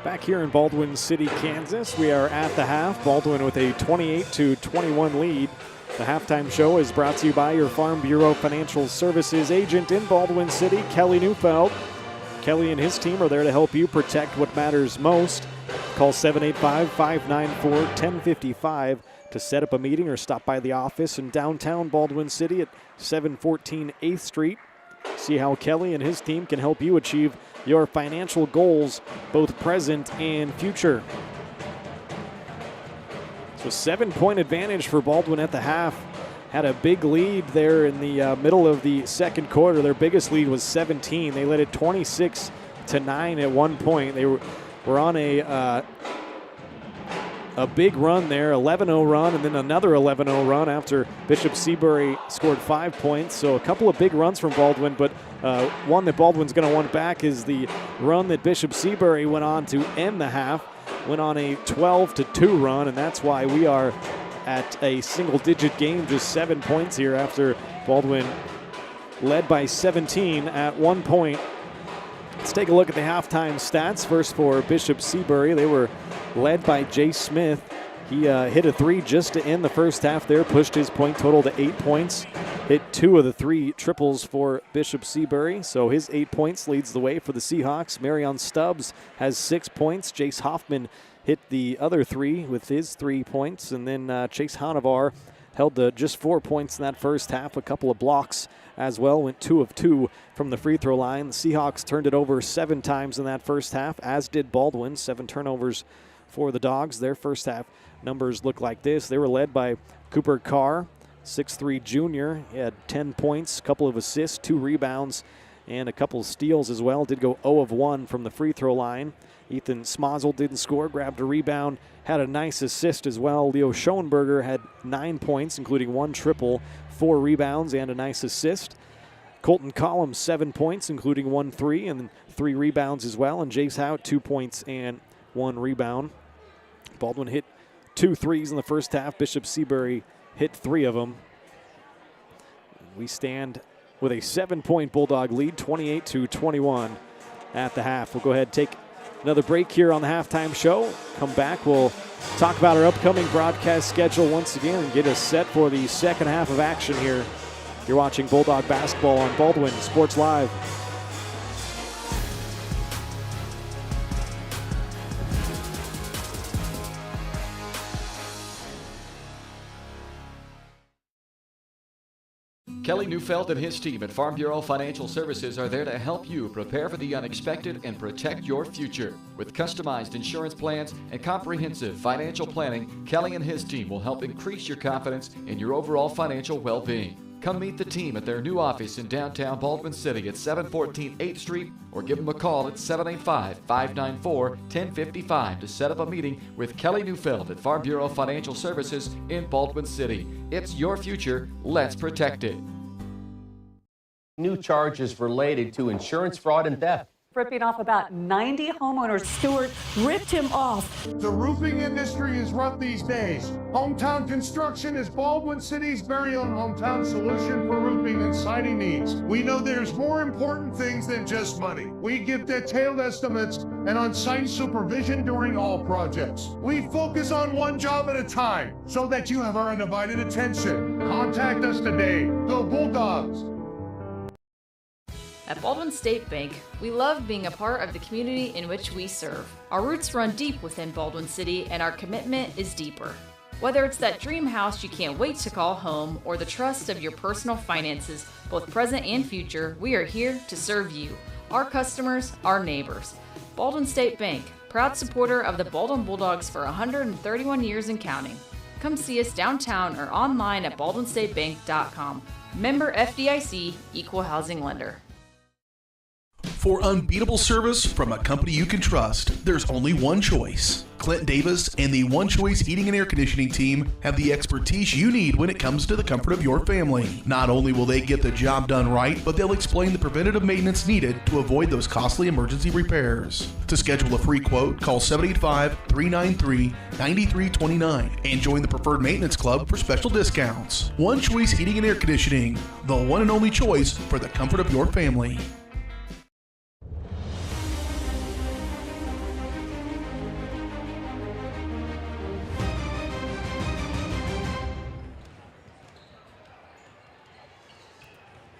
Back here in Baldwin City, Kansas, we are at the half. Baldwin with a 28-21 lead. The halftime show is brought to you by your Farm Bureau Financial Services agent in Baldwin City, Kelly Neufeld. Kelly and his team are there to help you protect what matters most. Call 785-594-1055 to set up a meeting or stop by the office in downtown Baldwin City at 714 8th Street. See how Kelly and his team can help you achieve your financial goals, both present and future. So 7-point advantage for Baldwin at the half. Had a big lead there in the middle of the second quarter. Their biggest lead was 17. They led it 26-9 at one point. They were on a big run there, 11-0 run, and then another 11-0 run after Bishop Seabury scored 5 points. So a couple of big runs from Baldwin, but one that Baldwin's going to want back is the run that Bishop Seabury went on to end the half, went on a 12-2 run, and that's why we are at a single-digit game, just 7 points here after Baldwin led by 17 at one point. Let's take a look at the halftime stats. First for Bishop Seabury, they were led by Jay Smith. He hit a three just to end the first half there, pushed his point total to 8 points. Hit 2 of the 3 triples for Bishop Seabury, so his 8 points leads the way for the Seahawks. Marion Stubbs has 6 points. Jace Hoffman hit the other 3 with his 3 points, and then Chase Hanavar held just 4 points in that first half. A couple of blocks as well, went 2 of 2 from the free throw line. The Seahawks turned it over 7 times in that first half, as did Baldwin. 7 turnovers for the Dogs. Their first half numbers look like this. They were led by Cooper Carr, 6'3" junior. He had 10 points, a couple of assists, 2 rebounds, and a couple of steals as well. Did go 0 of 1 from the free throw line. Ethan Smozzle didn't score, grabbed a rebound, had a nice assist as well. Leo Schoenberger had 9 points, including 1 triple, 4 rebounds, and a nice assist. Colton Collins, 7 points, including 1 3, and 3 rebounds as well. And Jace Hout, 2 points and 1 rebound. Baldwin hit 2 threes in the first half. Bishop Seabury hit 3 of them. We stand with a 7-point Bulldog lead, 28-21 at the half. We'll go ahead and take another break here on the halftime show. Come back, we'll talk about our upcoming broadcast schedule once again and get us set for the second half of action here. You're watching Bulldog basketball on Baldwin Sports Live. Kelly Neufeld and his team at Farm Bureau Financial Services are there to help you prepare for the unexpected and protect your future. With customized insurance plans and comprehensive financial planning, Kelly and his team will help increase your confidence in your overall financial well-being. Come meet the team at their new office in downtown Baldwin City at 714 8th Street or give them a call at 785-594-1055 to set up a meeting with Kelly Neufeld at Farm Bureau Financial Services in Baldwin City. It's your future. Let's protect it. New charges related to insurance fraud and theft. Ripping off about 90 homeowners. Stewart ripped him off. The roofing industry is rough these days. Hometown Construction is Baldwin City's very own hometown solution for roofing and siding needs. We know there's more important things than just money. We give detailed estimates and on-site supervision during all projects. We focus on one job at a time so that you have our undivided attention. Contact us today. Go Bulldogs! At Baldwin State Bank, we love being a part of the community in which we serve. Our roots run deep within Baldwin City, and our commitment is deeper. Whether it's that dream house you can't wait to call home or the trust of your personal finances, both present and future, we are here to serve you, our customers, our neighbors. Baldwin State Bank, proud supporter of the Baldwin Bulldogs for 131 years and counting. Come see us downtown or online at baldwinstatebank.com. Member FDIC, Equal Housing Lender. For unbeatable service from a company you can trust, there's only one choice. Clint Davis and the One Choice Heating and Air Conditioning team have the expertise you need when it comes to the comfort of your family. Not only will they get the job done right, but they'll explain the preventative maintenance needed to avoid those costly emergency repairs. To schedule a free quote, call 785-393-9329 and join the Preferred Maintenance Club for special discounts. One Choice Heating and Air Conditioning, the one and only choice for the comfort of your family.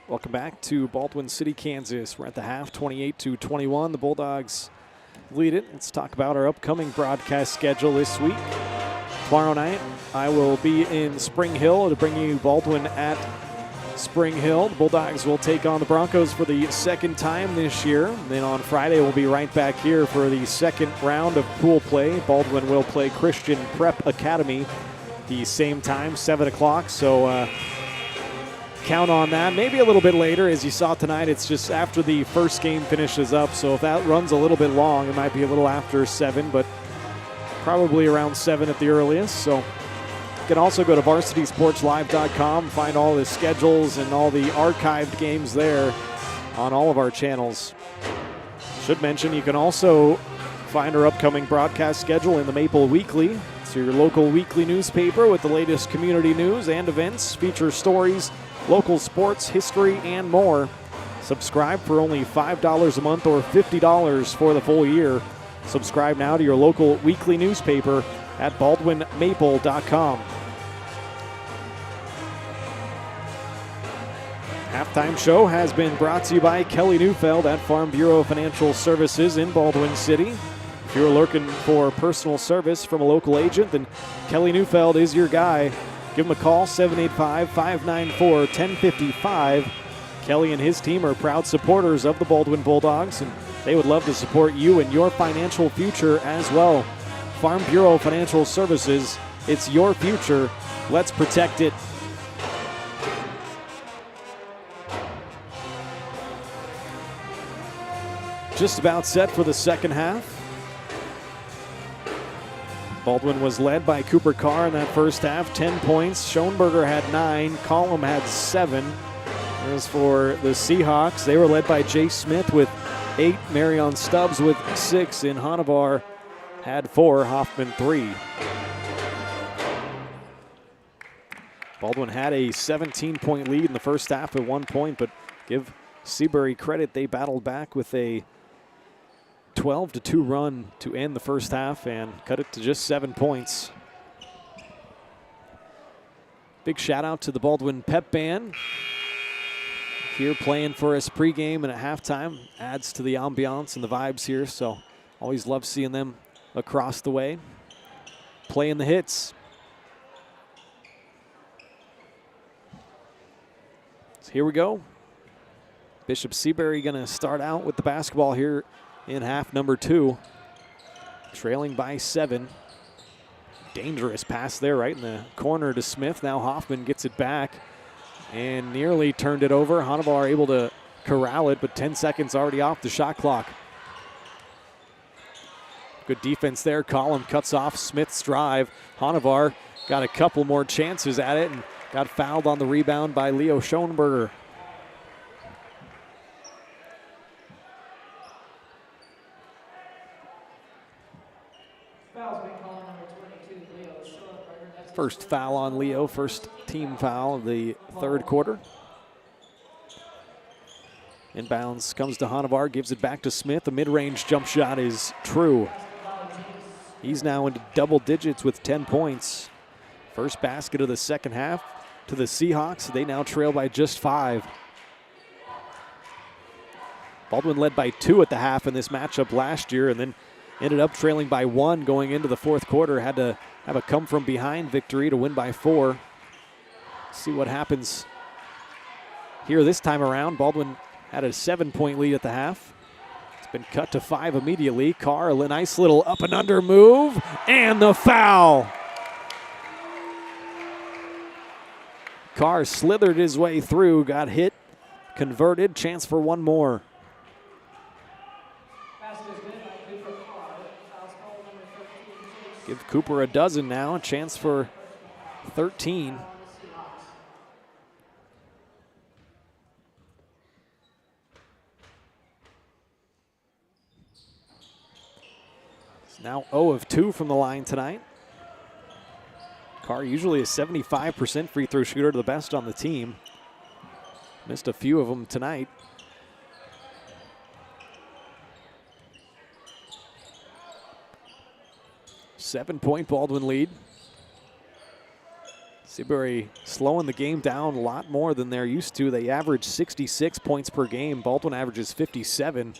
Welcome back to Baldwin City, Kansas. We're at the half, 28-21. The Bulldogs lead it. Let's talk about our upcoming broadcast schedule this week. Tomorrow night, I will be in Spring Hill to bring you Baldwin at Spring Hill. The Bulldogs will take on the Broncos for the second time this year. And then on Friday, we'll be right back here for the second round of pool play. Baldwin will play Christian Prep Academy the same time, 7 o'clock. So, count on that. Maybe a little bit later. As you saw tonight, it's just after the first game finishes up. So if that runs a little bit long, it might be a little after 7, but probably around 7 at the earliest. So you can also go to varsitysportslive.com, find all the schedules and all the archived games there on all of our channels. Should mention you can also find our upcoming broadcast schedule in the Maple Weekly. It's your local weekly newspaper with the latest community news and events, feature stories, local sports, history, and more. Subscribe for only $5 a month or $50 for the full year. Subscribe now to your local weekly newspaper at baldwinmaple.com. Halftime show has been brought to you by Kelly Neufeld at Farm Bureau Financial Services in Baldwin City. If you're looking for personal service from a local agent, then Kelly Neufeld is your guy. Give him a call, 785-594-1055. Kelly and his team are proud supporters of the Baldwin Bulldogs, and they would love to support you in your financial future as well. Farm Bureau Financial Services, it's your future. Let's protect it. Just about set for the second half. Baldwin was led by Cooper Carr in that first half, 10 points. Schoenberger had 9. Collum had 7. As for the Seahawks, they were led by Jay Smith with 8. Marion Stubbs with 6. And Hanavar had 4. Hoffman 3. Baldwin had a 17-point lead in the first half at one point, but Give Seabury credit. They battled back with a 12-2 run to end the first half and cut it to just 7 points. Big shout out to the Baldwin Pep Band here playing for us pregame and at halftime. Adds to the ambiance and the vibes here, so always love seeing them across the way playing the hits. So here we go. Bishop Seabury going to start out with the basketball here in half number 2. Trailing by 7. Dangerous pass there right in the corner to Smith. Now Hoffman gets it back and nearly turned it over. Hanavar able to corral it, but 10 seconds already off the shot clock. Good defense there. Collum cuts off Smith's drive. Hanavar got a couple more chances at it and got fouled on the rebound by Leo Schoenberger. First foul on Leo, first team foul of the third quarter. Inbounds comes to Hanavar, gives it back to Smith. The mid-range jump shot is true. He's now into double digits with 10 points. First basket of the second half to the Seahawks. They now trail by just 5. Baldwin led by 2 at the half in this matchup last year and then ended up trailing by 1 going into the fourth quarter. Had to have a come-from-behind victory to win by 4. See what happens here this time around. Baldwin had a 7-point lead at the half. It's been cut to 5 immediately. Carr, a nice little up and under move, and the foul. Carr slithered his way through, got hit, converted, chance for one more. Give Cooper a dozen now, a chance for 13. It's now 0 of 2 from the line tonight. Carr usually a 75% free throw shooter, the best on the team. Missed a few of them tonight. Seven-point Baldwin lead. Seabury slowing the game down a lot more than they're used to. They average 66 points per game. Baldwin averages 57.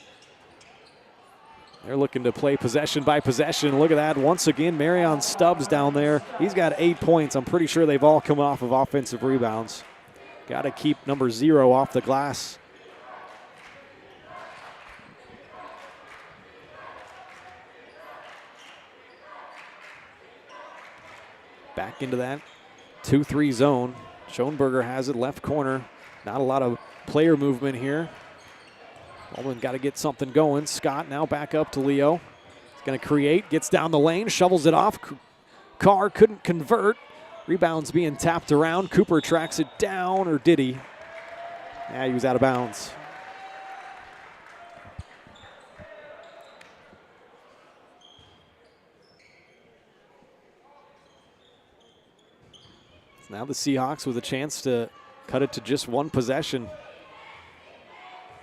They're looking to play possession by possession. Look at that. Once again, Marion Stubbs down there. He's got 8 points. I'm pretty sure they've all come off of offensive rebounds. Got to keep number 0 off the glass. Back into that 2-3 zone. Schoenberger has it left corner. Not a lot of player movement here. Baldwin got to get something going. Scott now back up to Leo. He's going to create, gets down the lane, shovels it off. Carr couldn't convert. Rebounds being tapped around. Cooper tracks it down, or did he? Yeah, he was out of bounds. Now the Seahawks with a chance to cut it to just one possession.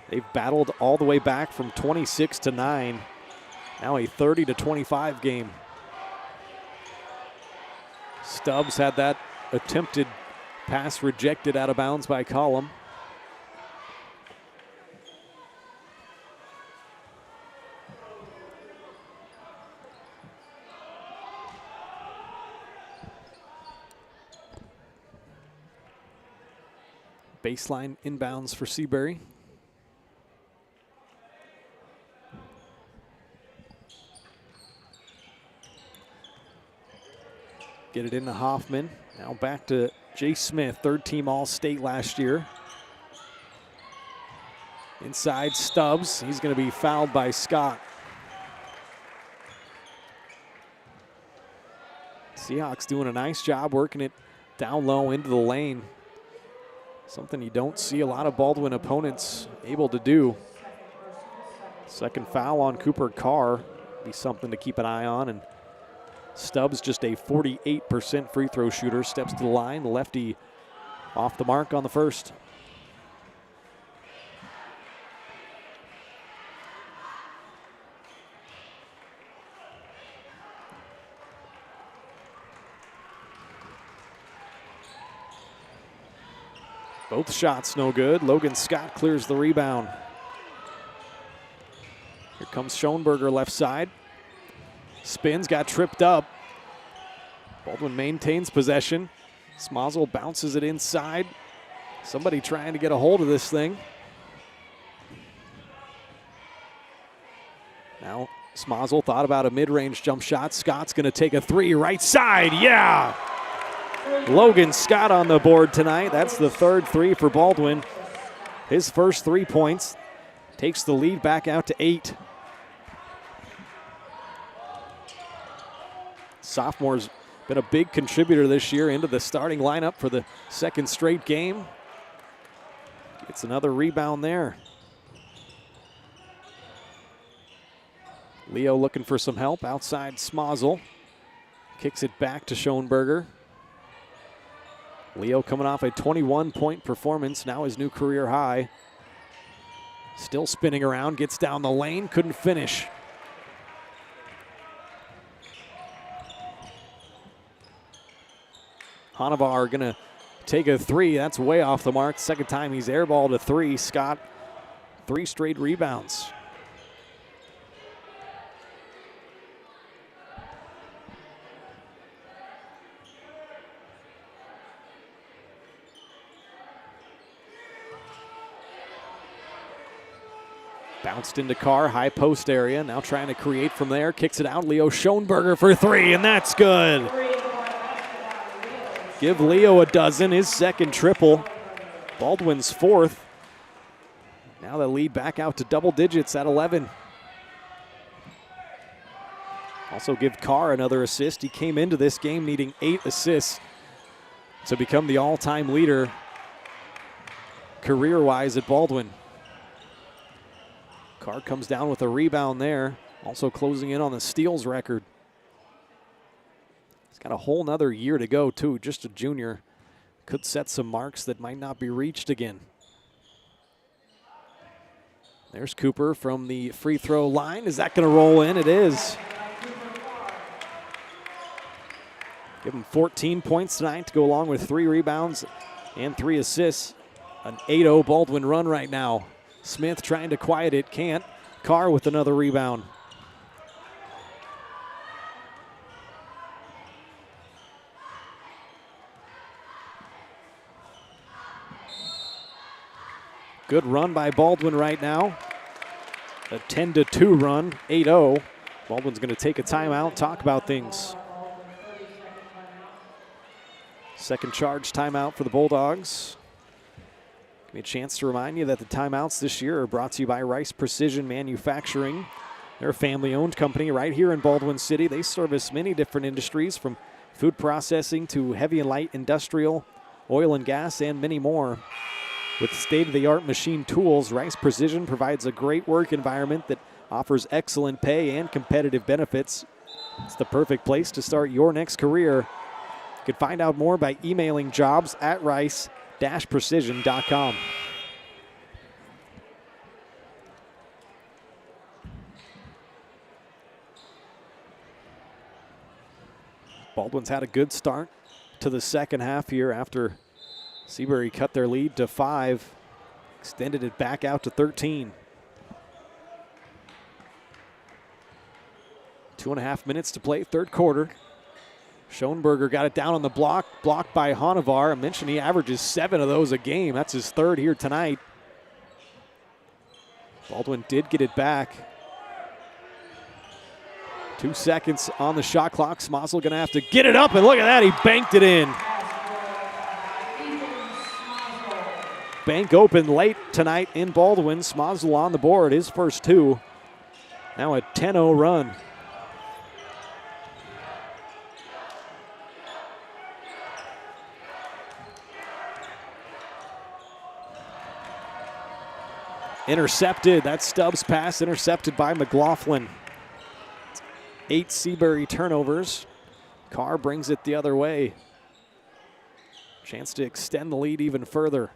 They've battled all the way back from 26-9. Now a 30-25 game. Stubbs had that attempted pass rejected out of bounds by Collum. Baseline inbounds for Seabury. Get it into Hoffman. Now back to Jay Smith, third team All-State last year. Inside Stubbs. He's going to be fouled by Scott. Seahawks doing a nice job working it down low into the lane. Something you don't see a lot of Baldwin opponents able to do. Second foul on Cooper Carr. Be something to keep an eye on. And Stubbs just a 48% free throw shooter. Steps to the line. The lefty off the mark on the first. Both shots no good. Logan Scott clears the rebound. Here comes Schoenberger left side. Spins, got tripped up. Baldwin maintains possession. Smazel bounces it inside. Somebody trying to get a hold of this thing. Now Smazel thought about a mid-range jump shot. Scott's going to take a three right side. Yeah! Logan Scott on the board tonight. That's the third three for Baldwin. His first 3 points takes the lead back out to 8. Sophomore's been a big contributor this year into the starting lineup for the second straight game. Gets another rebound there. Leo looking for some help outside Smazel. Kicks it back to Schoenberger. Leo coming off a 21-point performance, now his new career high. Still spinning around, gets down the lane, couldn't finish. Hanavar gonna take a three. That's way off the mark. Second time he's airballed a three. Scott, 3 straight rebounds. Bounced into Carr, high post area. Now trying to create from there. Kicks it out. Leo Schoenberger for 3, and that's good. Give Leo a dozen, his second triple. Baldwin's 4th. Now the lead back out to double digits at 11. Also give Carr another assist. He came into this game needing 8 assists to become the all-time leader career-wise at Baldwin. Carr comes down with a rebound there. Also closing in on the steals record. He's got a whole nother year to go too, just a junior. Could set some marks that might not be reached again. There's Cooper from the free throw line. Is that going to roll in? It is. Give him 14 points tonight to go along with 3 rebounds and 3 assists. An 8-0 Baldwin run right now. Smith trying to quiet it, can't. Carr with another rebound. Good run by Baldwin right now. A 10-2 run, 8-0. Baldwin's going to take a timeout, talk about things. Second charge timeout for the Bulldogs. Give me a chance to remind you that the timeouts this year are brought to you by Rice Precision Manufacturing. They're a family-owned company right here in Baldwin City. They service many different industries, from food processing to heavy and light industrial, oil and gas, and many more. With state-of-the-art machine tools, Rice Precision provides a great work environment that offers excellent pay and competitive benefits. It's the perfect place to start your next career. You can find out more by emailing jobs@rice-precision.com. Baldwin's had a good start to the second half here after Seabury cut their lead to 5, extended it back out to 13. 2.5 minutes to play, third quarter. Schoenberger got it down on the block, blocked by Hanavar. I mentioned he averages 7 of those a game. That's his 3rd here tonight. Baldwin did get it back. 2 seconds on the shot clock. Smazel gonna have to get it up, and look at that, he banked it in. Bank open late tonight in Baldwin. Smazel on the board, his first 2. Now a 10-0 run. Intercepted, that's Stubbs' pass, intercepted by McLaughlin. 8 Seabury turnovers. Carr brings it the other way. Chance to extend the lead even further.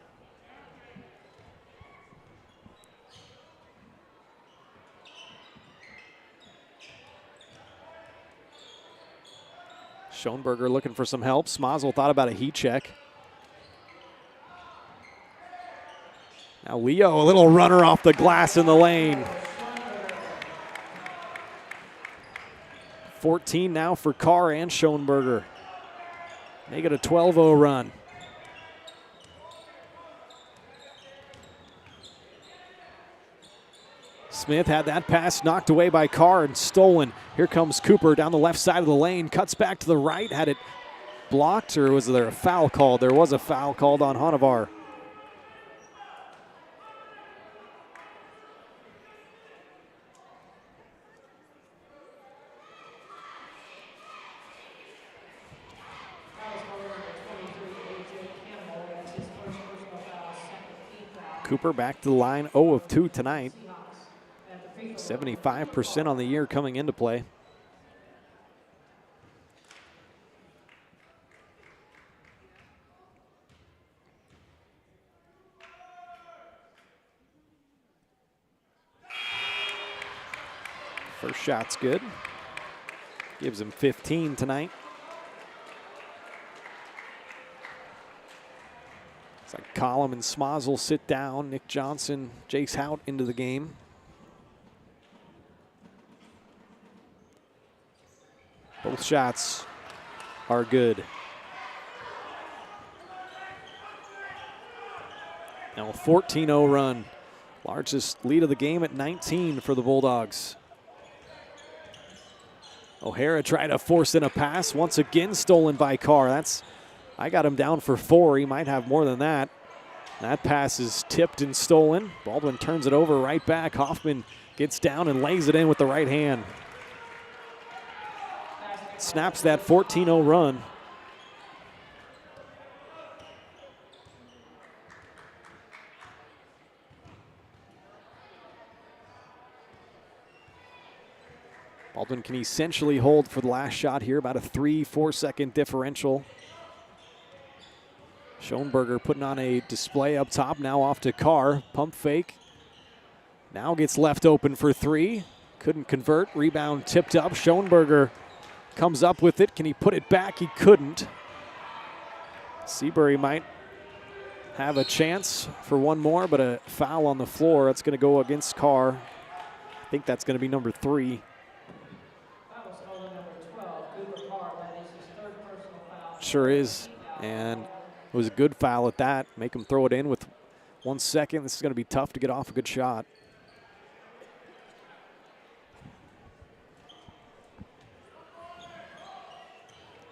Schoenberger looking for some help. Smazel thought about a heat check. Now Leo, a little runner off the glass in the lane. 14 now for Carr and Schoenberger. Make it a 12-0 run. Smith had that pass knocked away by Carr and stolen. Here comes Cooper down the left side of the lane, cuts back to the right, had it blocked, or was there a foul called? There was a foul called on Honavar. Cooper back to the line, 0 of 2 tonight. 75% on the year coming into play. First shot's good. Gives him 15 tonight. It's like Collum and Smozzle sit down. Nick Johnson, Jace Hout into the game. Both shots are good. Now a 14-0 run. Largest lead of the game at 19 for the Bulldogs. O'Hara tried to force in a pass. Once again stolen by Carr. I got him down for 4. He might have more than that. That pass is tipped and stolen. Baldwin turns it over right back. Hoffman gets down and lays it in with the right hand. Snaps that 14-0 run. Baldwin can essentially hold for the last shot here, about a 3-4 second differential. Schoenberger putting on a display up top, now off to Carr. Pump fake. Now gets left open for 3. Couldn't convert. Rebound tipped up. Schoenberger comes up with it. Can he put it back? He couldn't. Seabury might have a chance for one more, but a foul on the floor. That's going to go against Carr. I think that's going to be number 3. Sure is. And it was a good foul at that. Make him throw it in with 1 second. This is going to be tough to get off a good shot.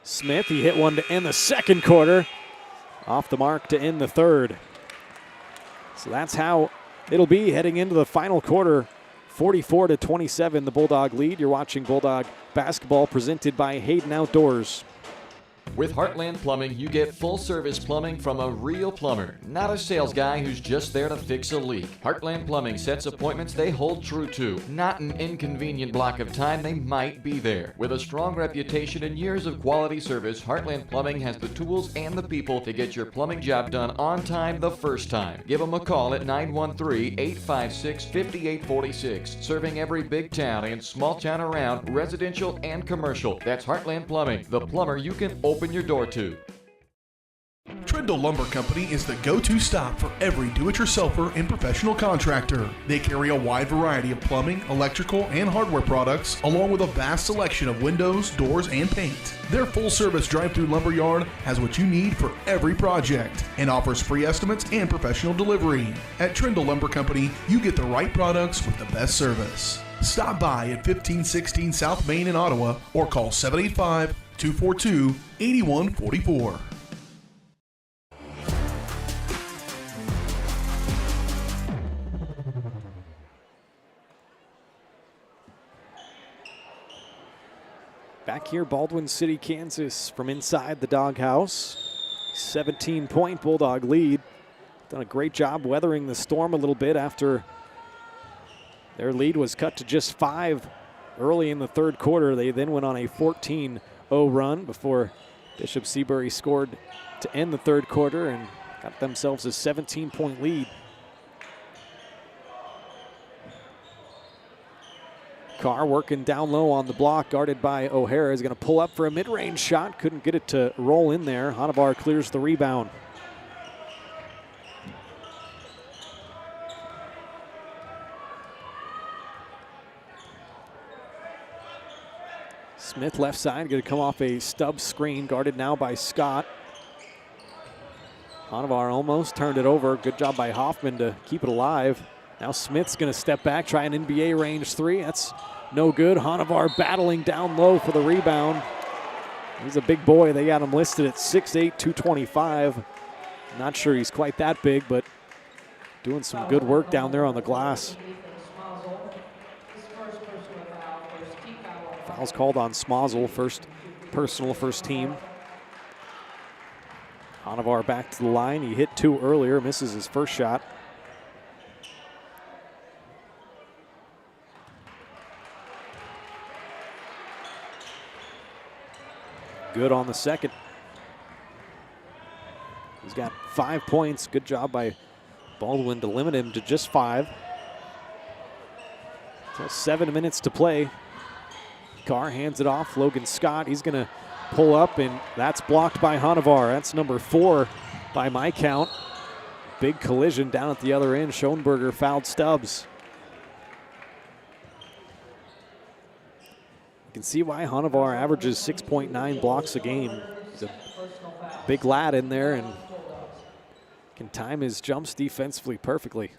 Smith, he hit one to end the second quarter. Off the mark to end the third. So that's how it'll be heading into the final quarter. 44-27, the Bulldog lead. You're watching Bulldog basketball presented by Hayden Outdoors. With Heartland Plumbing, you get full-service plumbing from a real plumber, not a sales guy who's just there to fix a leak. Heartland Plumbing sets appointments they hold true to, not an inconvenient block of time they might be there. With a strong reputation and years of quality service, Heartland Plumbing has the tools and the people to get your plumbing job done on time the first time. Give them a call at 913-856-5846, serving every big town and small town around, residential and commercial. That's Heartland Plumbing, the plumber you can open your door to. Trindle Lumber Company is the go-to stop for every do-it-yourselfer and professional contractor. They carry a wide variety of plumbing, electrical, and hardware products, along with a vast selection of windows, doors, and paint. Their full-service drive-through lumber yard has what you need for every project and offers free estimates and professional delivery. At Trindle Lumber Company, you get the right products with the best service. Stop by at 1516 South Main in Ottawa or call 785-242-8144. Back here, Baldwin City, Kansas, from inside the doghouse. 17-point Bulldog lead. Done a great job weathering the storm a little bit after their lead was cut to just 5 early in the third quarter. They then went on a 14-0 run before Bishop Seabury scored to end the third quarter and got themselves a 17-point lead. Carr working down low on the block, guarded by O'Hara. Is going to pull up for a mid-range shot. Couldn't get it to roll in there. Honavar clears the rebound. Smith left side, going to come off a stub screen, guarded now by Scott. Hanovar almost turned it over. Good job by Hoffman to keep it alive. Now Smith's going to step back, try an NBA range three. That's no good. Hanovar battling down low for the rebound. He's a big boy. They got him listed at 6'8", 225. Not sure he's quite that big, but doing some good work down there on the glass. Foul's called on Smazel, first personal, first team. Hanovar back to the line. He hit two earlier, misses his first shot. Good on the second. He's got 5 points. Good job by Baldwin to limit him to just 5. So 7 minutes to play. Carr hands it off. Logan Scott, he's going to pull up, and that's blocked by Hanovar. That's number 4 by my count. Big collision down at the other end. Schoenberger fouled Stubbs. You can see why Hanovar averages 6.9 blocks a game. He's a big lad in there and can time his jumps defensively perfectly.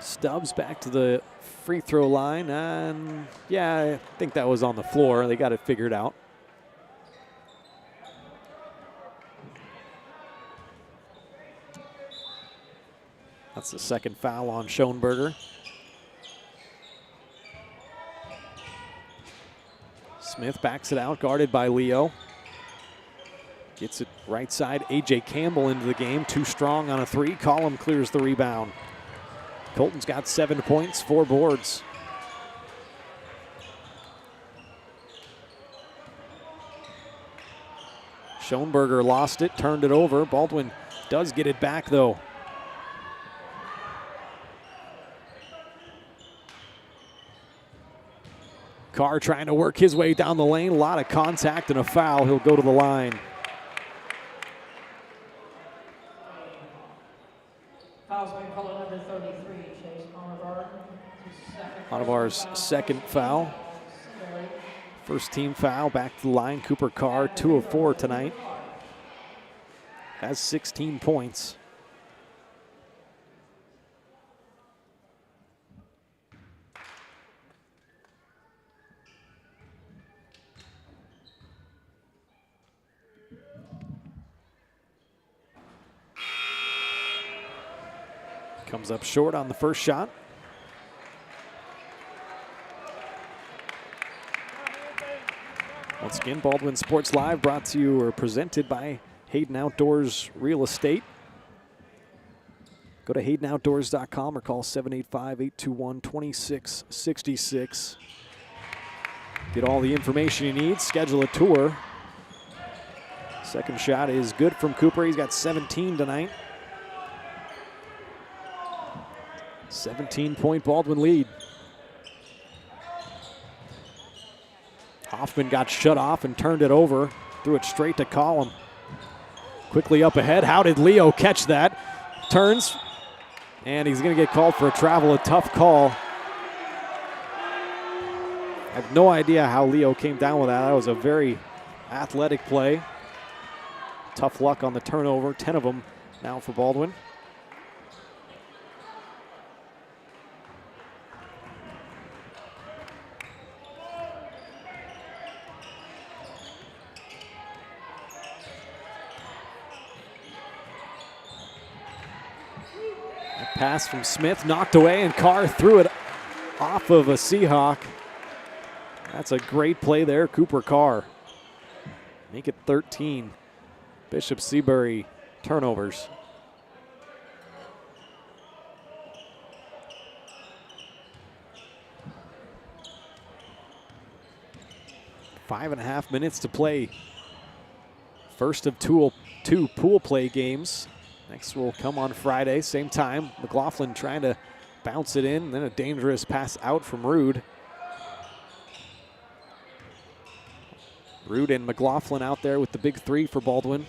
Stubbs back to the free throw line, and yeah, I think that was on the floor. They got it figured out. That's the second foul on Schoenberger. Smith backs it out, guarded by Leo. Gets it right side. A.J. Campbell into the game, too strong on a three. Collum clears the rebound. Colton's got 7 points, 4 boards. Schoenberger lost it, turned it over. Baldwin does get it back though. Carr trying to work his way down the lane. A lot of contact and a foul. He'll go to the line. Foul's been called number 33, Chase Hanovar. Hanovar's second foul. First team foul, back to the line. Cooper Carr, 2 of 4 tonight. Has 16 points. Comes up short on the first shot. Once again, Baldwin Sports Live brought to you or presented by Hayden Outdoors Real Estate. Go to HaydenOutdoors.com or call 785-821-2666. Get all the information you need, schedule a tour. Second shot is good from Cooper. He's got 17 tonight. 17-point Baldwin lead. Hoffman got shut off and turned it over. Threw it straight to Collum. Quickly up ahead. How did Leo catch that? Turns, and he's going to get called for a travel. A tough call. I have no idea how Leo came down with that. That was a very athletic play. Tough luck on the turnover. 10 of them now for Baldwin. Pass from Smith, knocked away, and Carr threw it off of a Seahawk. That's a great play there, Cooper Carr. Make it 13. Bishop Seabury turnovers. Five and a half minutes to play. First of two pool play games. Next will come on Friday, same time. McLaughlin trying to bounce it in, then a dangerous pass out from Rude. Rude and McLaughlin out there with the big three for Baldwin.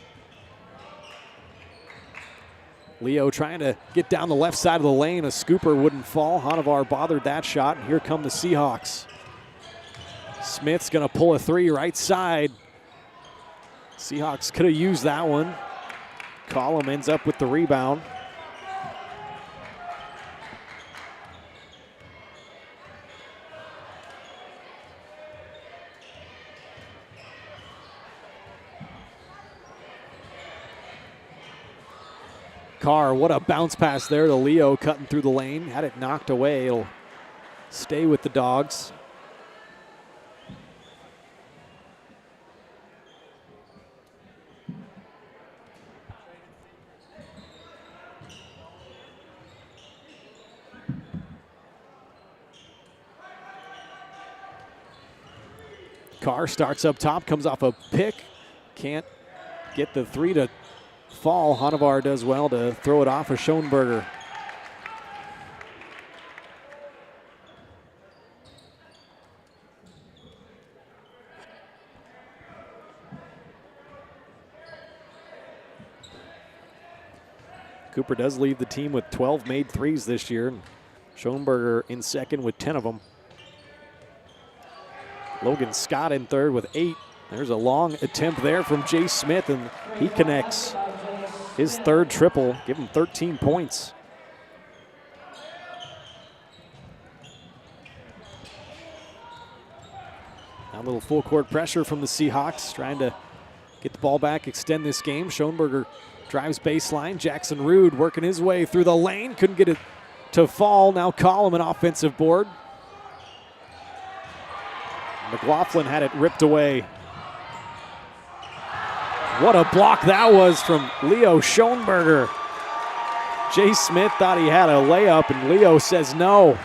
Leo trying to get down the left side of the lane. A scooper wouldn't fall. Hanavar bothered that shot, and here come the Seahawks. Smith's going to pull a three right side. Seahawks could have used that one. Collum ends up with the rebound. Carr, what a bounce pass there to Leo, cutting through the lane. Had it knocked away. It'll stay with the Dogs. Carr starts up top, comes off a pick. Can't get the three to fall. Hanavar does well to throw it off of Schoenberger. Cooper does lead the team with 12 made threes this year. Schoenberger in second with 10 of them. Logan Scott in third with 8. There's a long attempt there from Jay Smith, and he connects his third triple, give him 13 points. Now a little full court pressure from the Seahawks, trying to get the ball back, extend this game. Schoenberger drives baseline. Jackson Rude working his way through the lane, couldn't get it to fall. Now Collum an offensive board. McLaughlin had it ripped away. What a block that was from Leo Schoenberger. Jay Smith thought he had a layup, and Leo says no.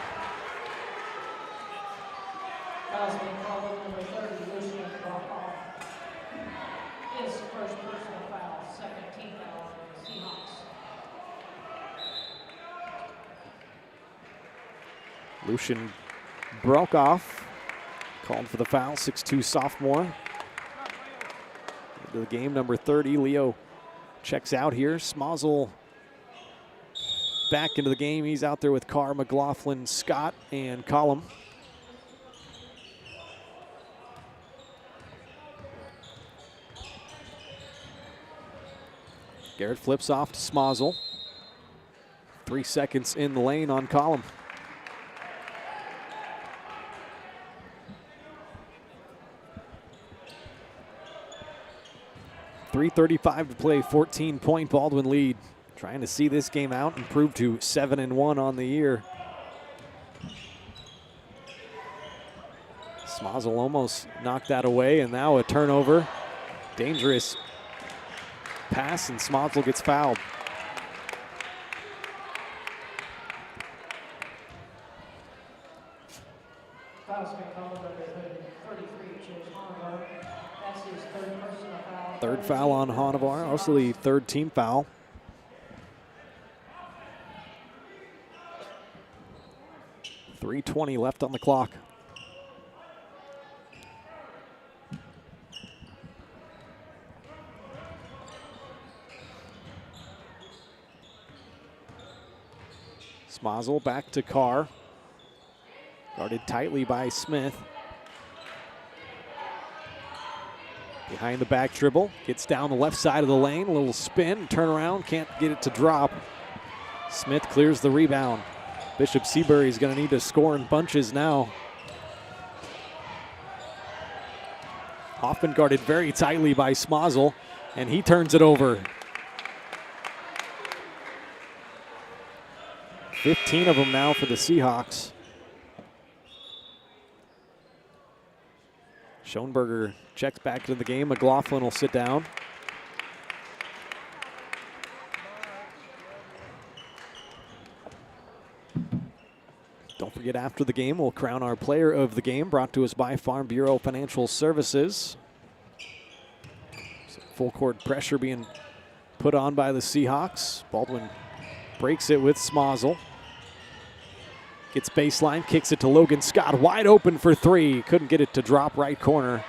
Lucian Brokoff called for the foul, 6'2" sophomore. Into the game, number 30. Leo checks out here. Smozzle back into the game. He's out there with Carr, McLaughlin, Scott, and Collum. Garrett flips off to Smozzle. 3 seconds in the lane on Collum. .335 to play, 14-point Baldwin lead. Trying to see this game out, improve to 7-1 on the year. Smozzle almost knocked that away, and now a turnover. Dangerous pass, and Smozzle gets fouled. Third foul on Hanavar, also the third team foul. .320 left on the clock. Smozzle back to Carr. Guarded tightly by Smith. Behind the back dribble, gets down the left side of the lane, a little spin, turn around, can't get it to drop. Smith clears the rebound. Bishop Seabury's gonna need to score in bunches now. Hoffman guarded very tightly by Smozzle, and he turns it over. 15 of them now for the Seahawks. Schoenberger checks back to the game. McLaughlin will sit down. Don't forget, after the game, we'll crown our player of the game, brought to us by Farm Bureau Financial Services. So full court pressure being put on by the Seahawks. Baldwin breaks it with Smozzle. Gets baseline, kicks it to Logan Scott, wide open for three. Couldn't get it to drop, right corner.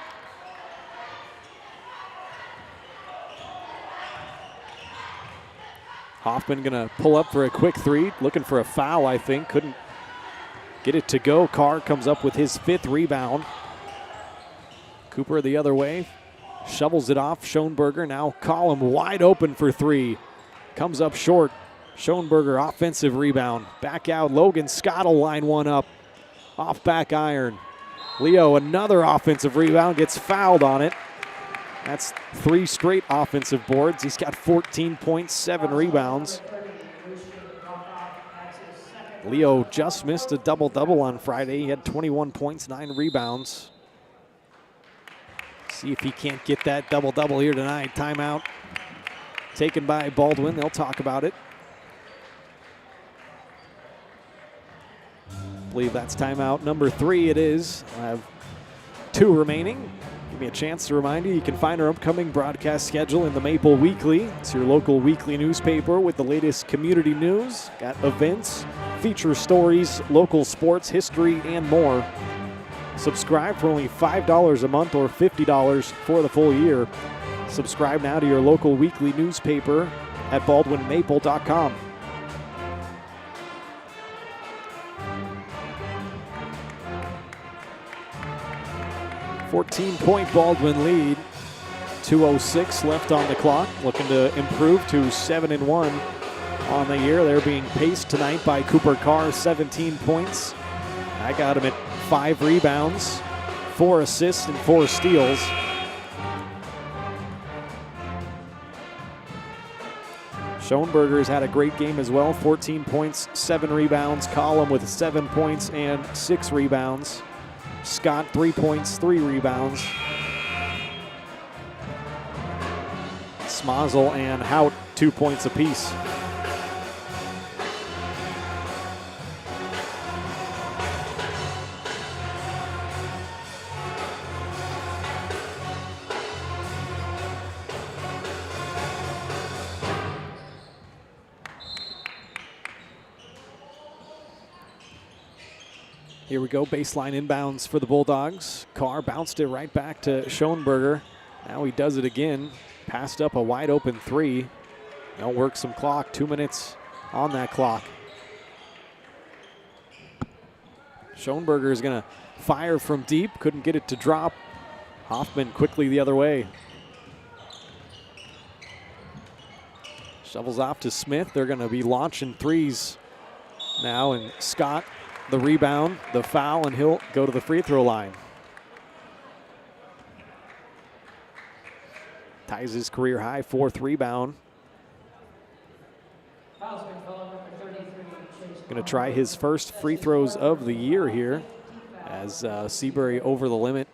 Hoffman going to pull up for a quick three, looking for a foul, I think. Couldn't get it to go. Carr comes up with his 5th rebound. Cooper the other way. Shovels it off. Schoenberger now Collum wide open for 3. Comes up short. Schoenberger offensive rebound. Back out. Logan Scott will line one up. Off back iron. Leo another offensive rebound. Gets fouled on it. That's 3 straight offensive boards. He's got 14 points, 7 rebounds. Leo just missed a double-double on Friday. He had 21 points, 9 rebounds. See if he can't get that double-double here tonight. Timeout taken by Baldwin. They'll talk about it. I believe that's timeout number 3 it is. I have 2 remaining. Give me a chance to remind you, you can find our upcoming broadcast schedule in the Maple Weekly. It's your local weekly newspaper with the latest community news. Got events, feature stories, local sports, history, and more. Subscribe for only $5 a month or $50 for the full year. Subscribe now to your local weekly newspaper at baldwinmaple.com. .4 Baldwin lead. 2:06 left on the clock. Looking to improve to 7-1 on the year. They're being paced tonight by Cooper Carr, 17 points. I got him at 5 rebounds, 4 assists, and 4 steals. Schoenberger's had a great game as well. 14 points, 7 rebounds. Collum with 7 points and 6 rebounds. Scott, 3 points, 3 rebounds. Smazel and Hout, 2 points apiece. Here we go, baseline inbounds for the Bulldogs. Carr bounced it right back to Schoenberger. Now he does it again. Passed up a wide open 3. They'll work some clock, 2 minutes on that clock. Schoenberger is gonna fire from deep, couldn't get it to drop. Hoffman quickly the other way. Shovels off to Smith. They're gonna be launching threes now, and Scott the rebound, the foul, and he'll go to the free throw line. Ties his career high, 4th rebound. Going to try his first free throws of the year here as Seabury over the limit.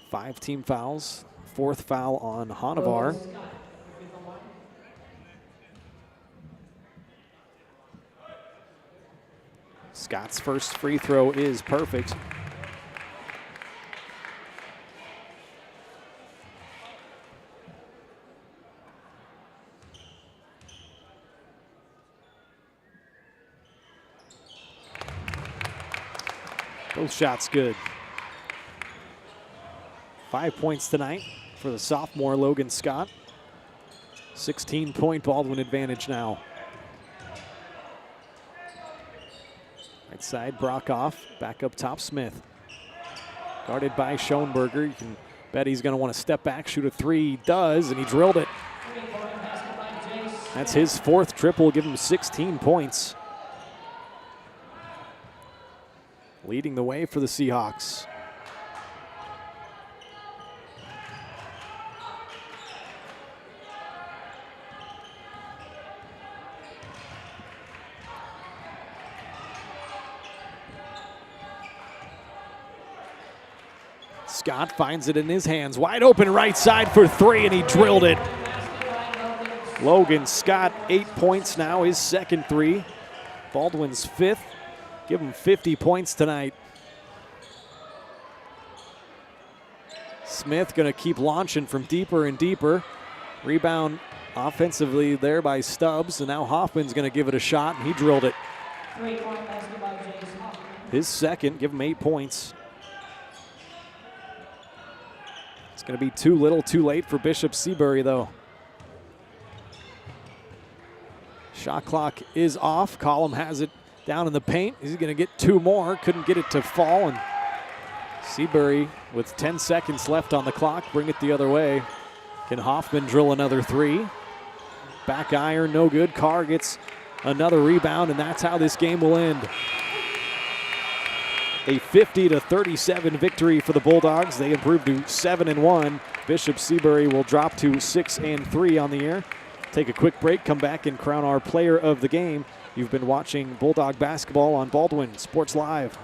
5 team fouls, 4th foul on Honavar. Scott's first free throw is perfect. Both shots good. 5 points tonight for the sophomore Logan Scott. 16-point Baldwin advantage now. Right side, Brockhoff. Back up top, Smith. Guarded by Schoenberger. You can bet he's going to want to step back, shoot a 3. He does, and he drilled it. That's his 4th triple, give him 16 points. Leading the way for the Seahawks. Scott finds it in his hands. Wide open right side for 3, and he drilled it. Logan Scott, 8 points now, his 2nd 3. Baldwin's 5th. Give him 50 points tonight. Smith going to keep launching from deeper and deeper. Rebound offensively there by Stubbs, and now Hoffman's going to give it a shot, and he drilled it. His 2nd, give him 8 points. It's going to be too little, too late for Bishop Seabury, though. Shot clock is off. Collum has it down in the paint. He's going to get 2 more. Couldn't get it to fall. And Seabury, with 10 seconds left on the clock, bring it the other way. Can Hoffman drill another 3? Back iron, no good. Carr gets another rebound, and that's how this game will end. A 50-37 victory for the Bulldogs. They improve to 7-1. Bishop Seabury will drop to 6-3 on the year. Take a quick break, come back and crown our player of the game. You've been watching Bulldog basketball on Baldwin Sports Live.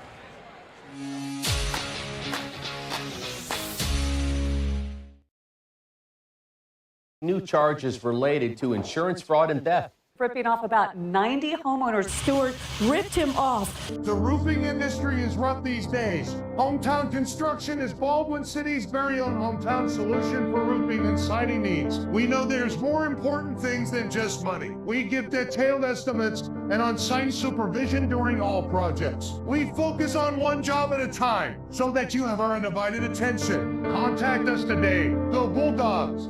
New charges related to insurance fraud and theft. Ripping off about 90 homeowners. Stewart ripped him off. The roofing industry is rough these days. Hometown Construction is Baldwin City's very own hometown solution for roofing and siding needs. We know there's more important things than just money. We give detailed estimates and on-site supervision during all projects. We focus on one job at a time so that you have our undivided attention. Contact us today. Go Bulldogs!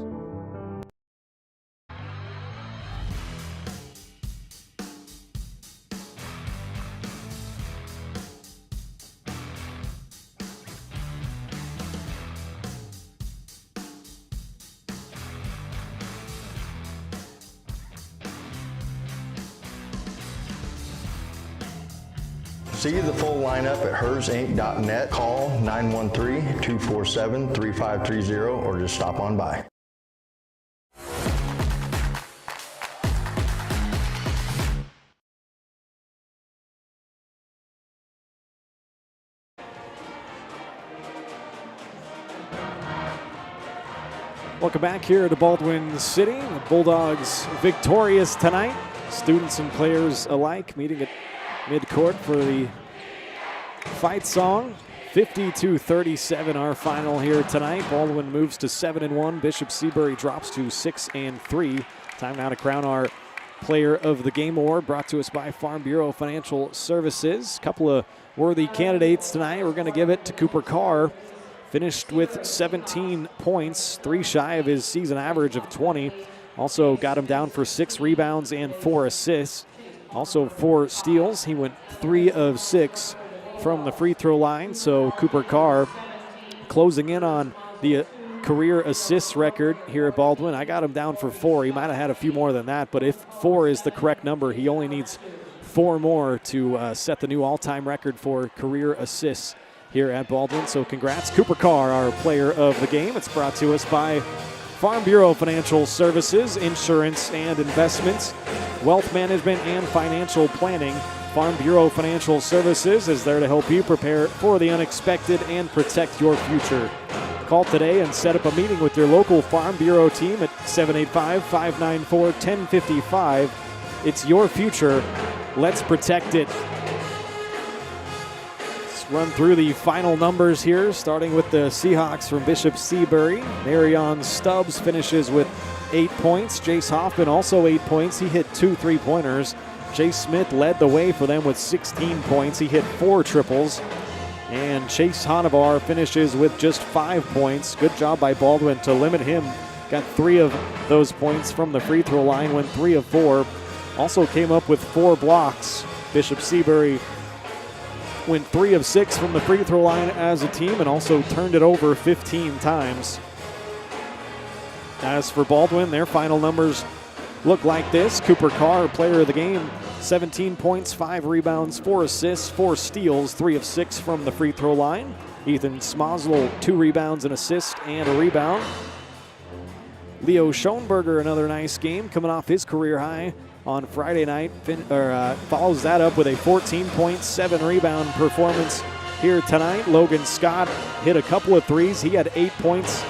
See the full lineup at hersinc.net. Call 913-247-3530 or just stop on by. Welcome back here to Baldwin City. The Bulldogs victorious tonight. Students and players alike meeting at midcourt for the fight song. 50-37 our final here tonight. Baldwin moves to 7-1. Bishop Seabury drops to 6-3. Time now to crown our Player of the Game award, brought to us by Farm Bureau Financial Services. A couple of worthy candidates tonight. We're going to give it to Cooper Carr. Finished with 17 points, 3 shy of his season average of 20. Also got him down for 6 rebounds and 4 assists. Also 4 steals. He went 3 of 6 from the free throw line. So Cooper Carr closing in on the career assists record here at Baldwin. I got him down for 4. He might have had a few more than that, but if 4 is the correct number, he only needs 4 more to set the new all-time record for career assists here at Baldwin. So congrats, Cooper Carr, our player of the game. It's brought to us by Farm Bureau Financial Services, insurance and investments, wealth management and financial planning. Farm Bureau Financial Services is there to help you prepare for the unexpected and protect your future. Call today and set up a meeting with your local Farm Bureau team at 785-594-1055. It's your future. Let's protect it. Run through the final numbers here, starting with the Seahawks from Bishop Seabury. Marion Stubbs finishes with 8 points. Jace Hoffman also 8 points. He hit 2 3-pointers. Chase Smith led the way for them with 16 points. He hit 4 triples. And Chase Honavar finishes with just 5 points. Good job by Baldwin to limit him. Got 3 of those points from the free throw line, went 3 of 4. Also came up with 4 blocks. Bishop Seabury went 3 of 6 from the free throw line as a team and also turned it over 15 times. As for Baldwin, their final numbers look like this. Cooper Carr, player of the game, 17 points, 5 rebounds, 4 assists, 4 steals, 3 of 6 from the free throw line. Ethan Smosel, 2 rebounds, an assist, and a rebound. Leo Schoenberger, another nice game, coming off his career high on Friday night, follows that up with a 14-point, 7-rebound performance here tonight. Logan Scott hit a couple of threes. He had 8 points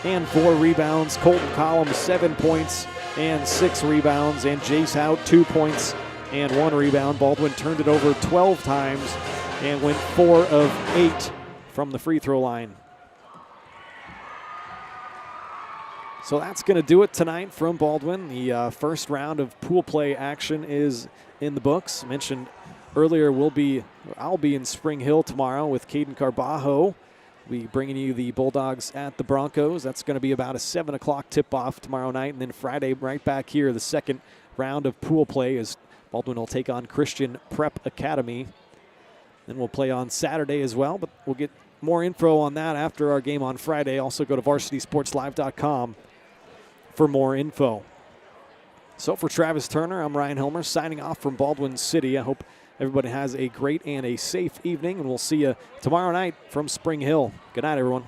and 4 rebounds. Colton Collins, 7 points and 6 rebounds. And Jace Hout, 2 points and 1 rebound. Baldwin turned it over 12 times and went 4 of 8 from the free throw line. So that's going to do it tonight from Baldwin. The first round of pool play action is in the books. Mentioned earlier, I'll be in Spring Hill tomorrow with Caden Carbajo. We'll be bringing you the Bulldogs at the Broncos. That's going to be about a 7 o'clock tip-off tomorrow night. And then Friday, right back here, the second round of pool play as Baldwin will take on Christian Prep Academy. Then we'll play on Saturday as well, but we'll get more info on that after our game on Friday. Also go to varsitysportslive.com for more info. So for Travis Turner, I'm Ryan Helmer signing off from Baldwin City. I hope everybody has a great and a safe evening, and we'll see you tomorrow night from Spring Hill. Good night, everyone.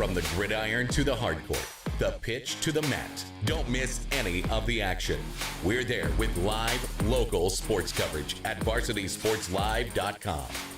From the gridiron to the hardcourt, the pitch to the mat, don't miss any of the action. We're there with live, local sports coverage at varsitysportslive.com.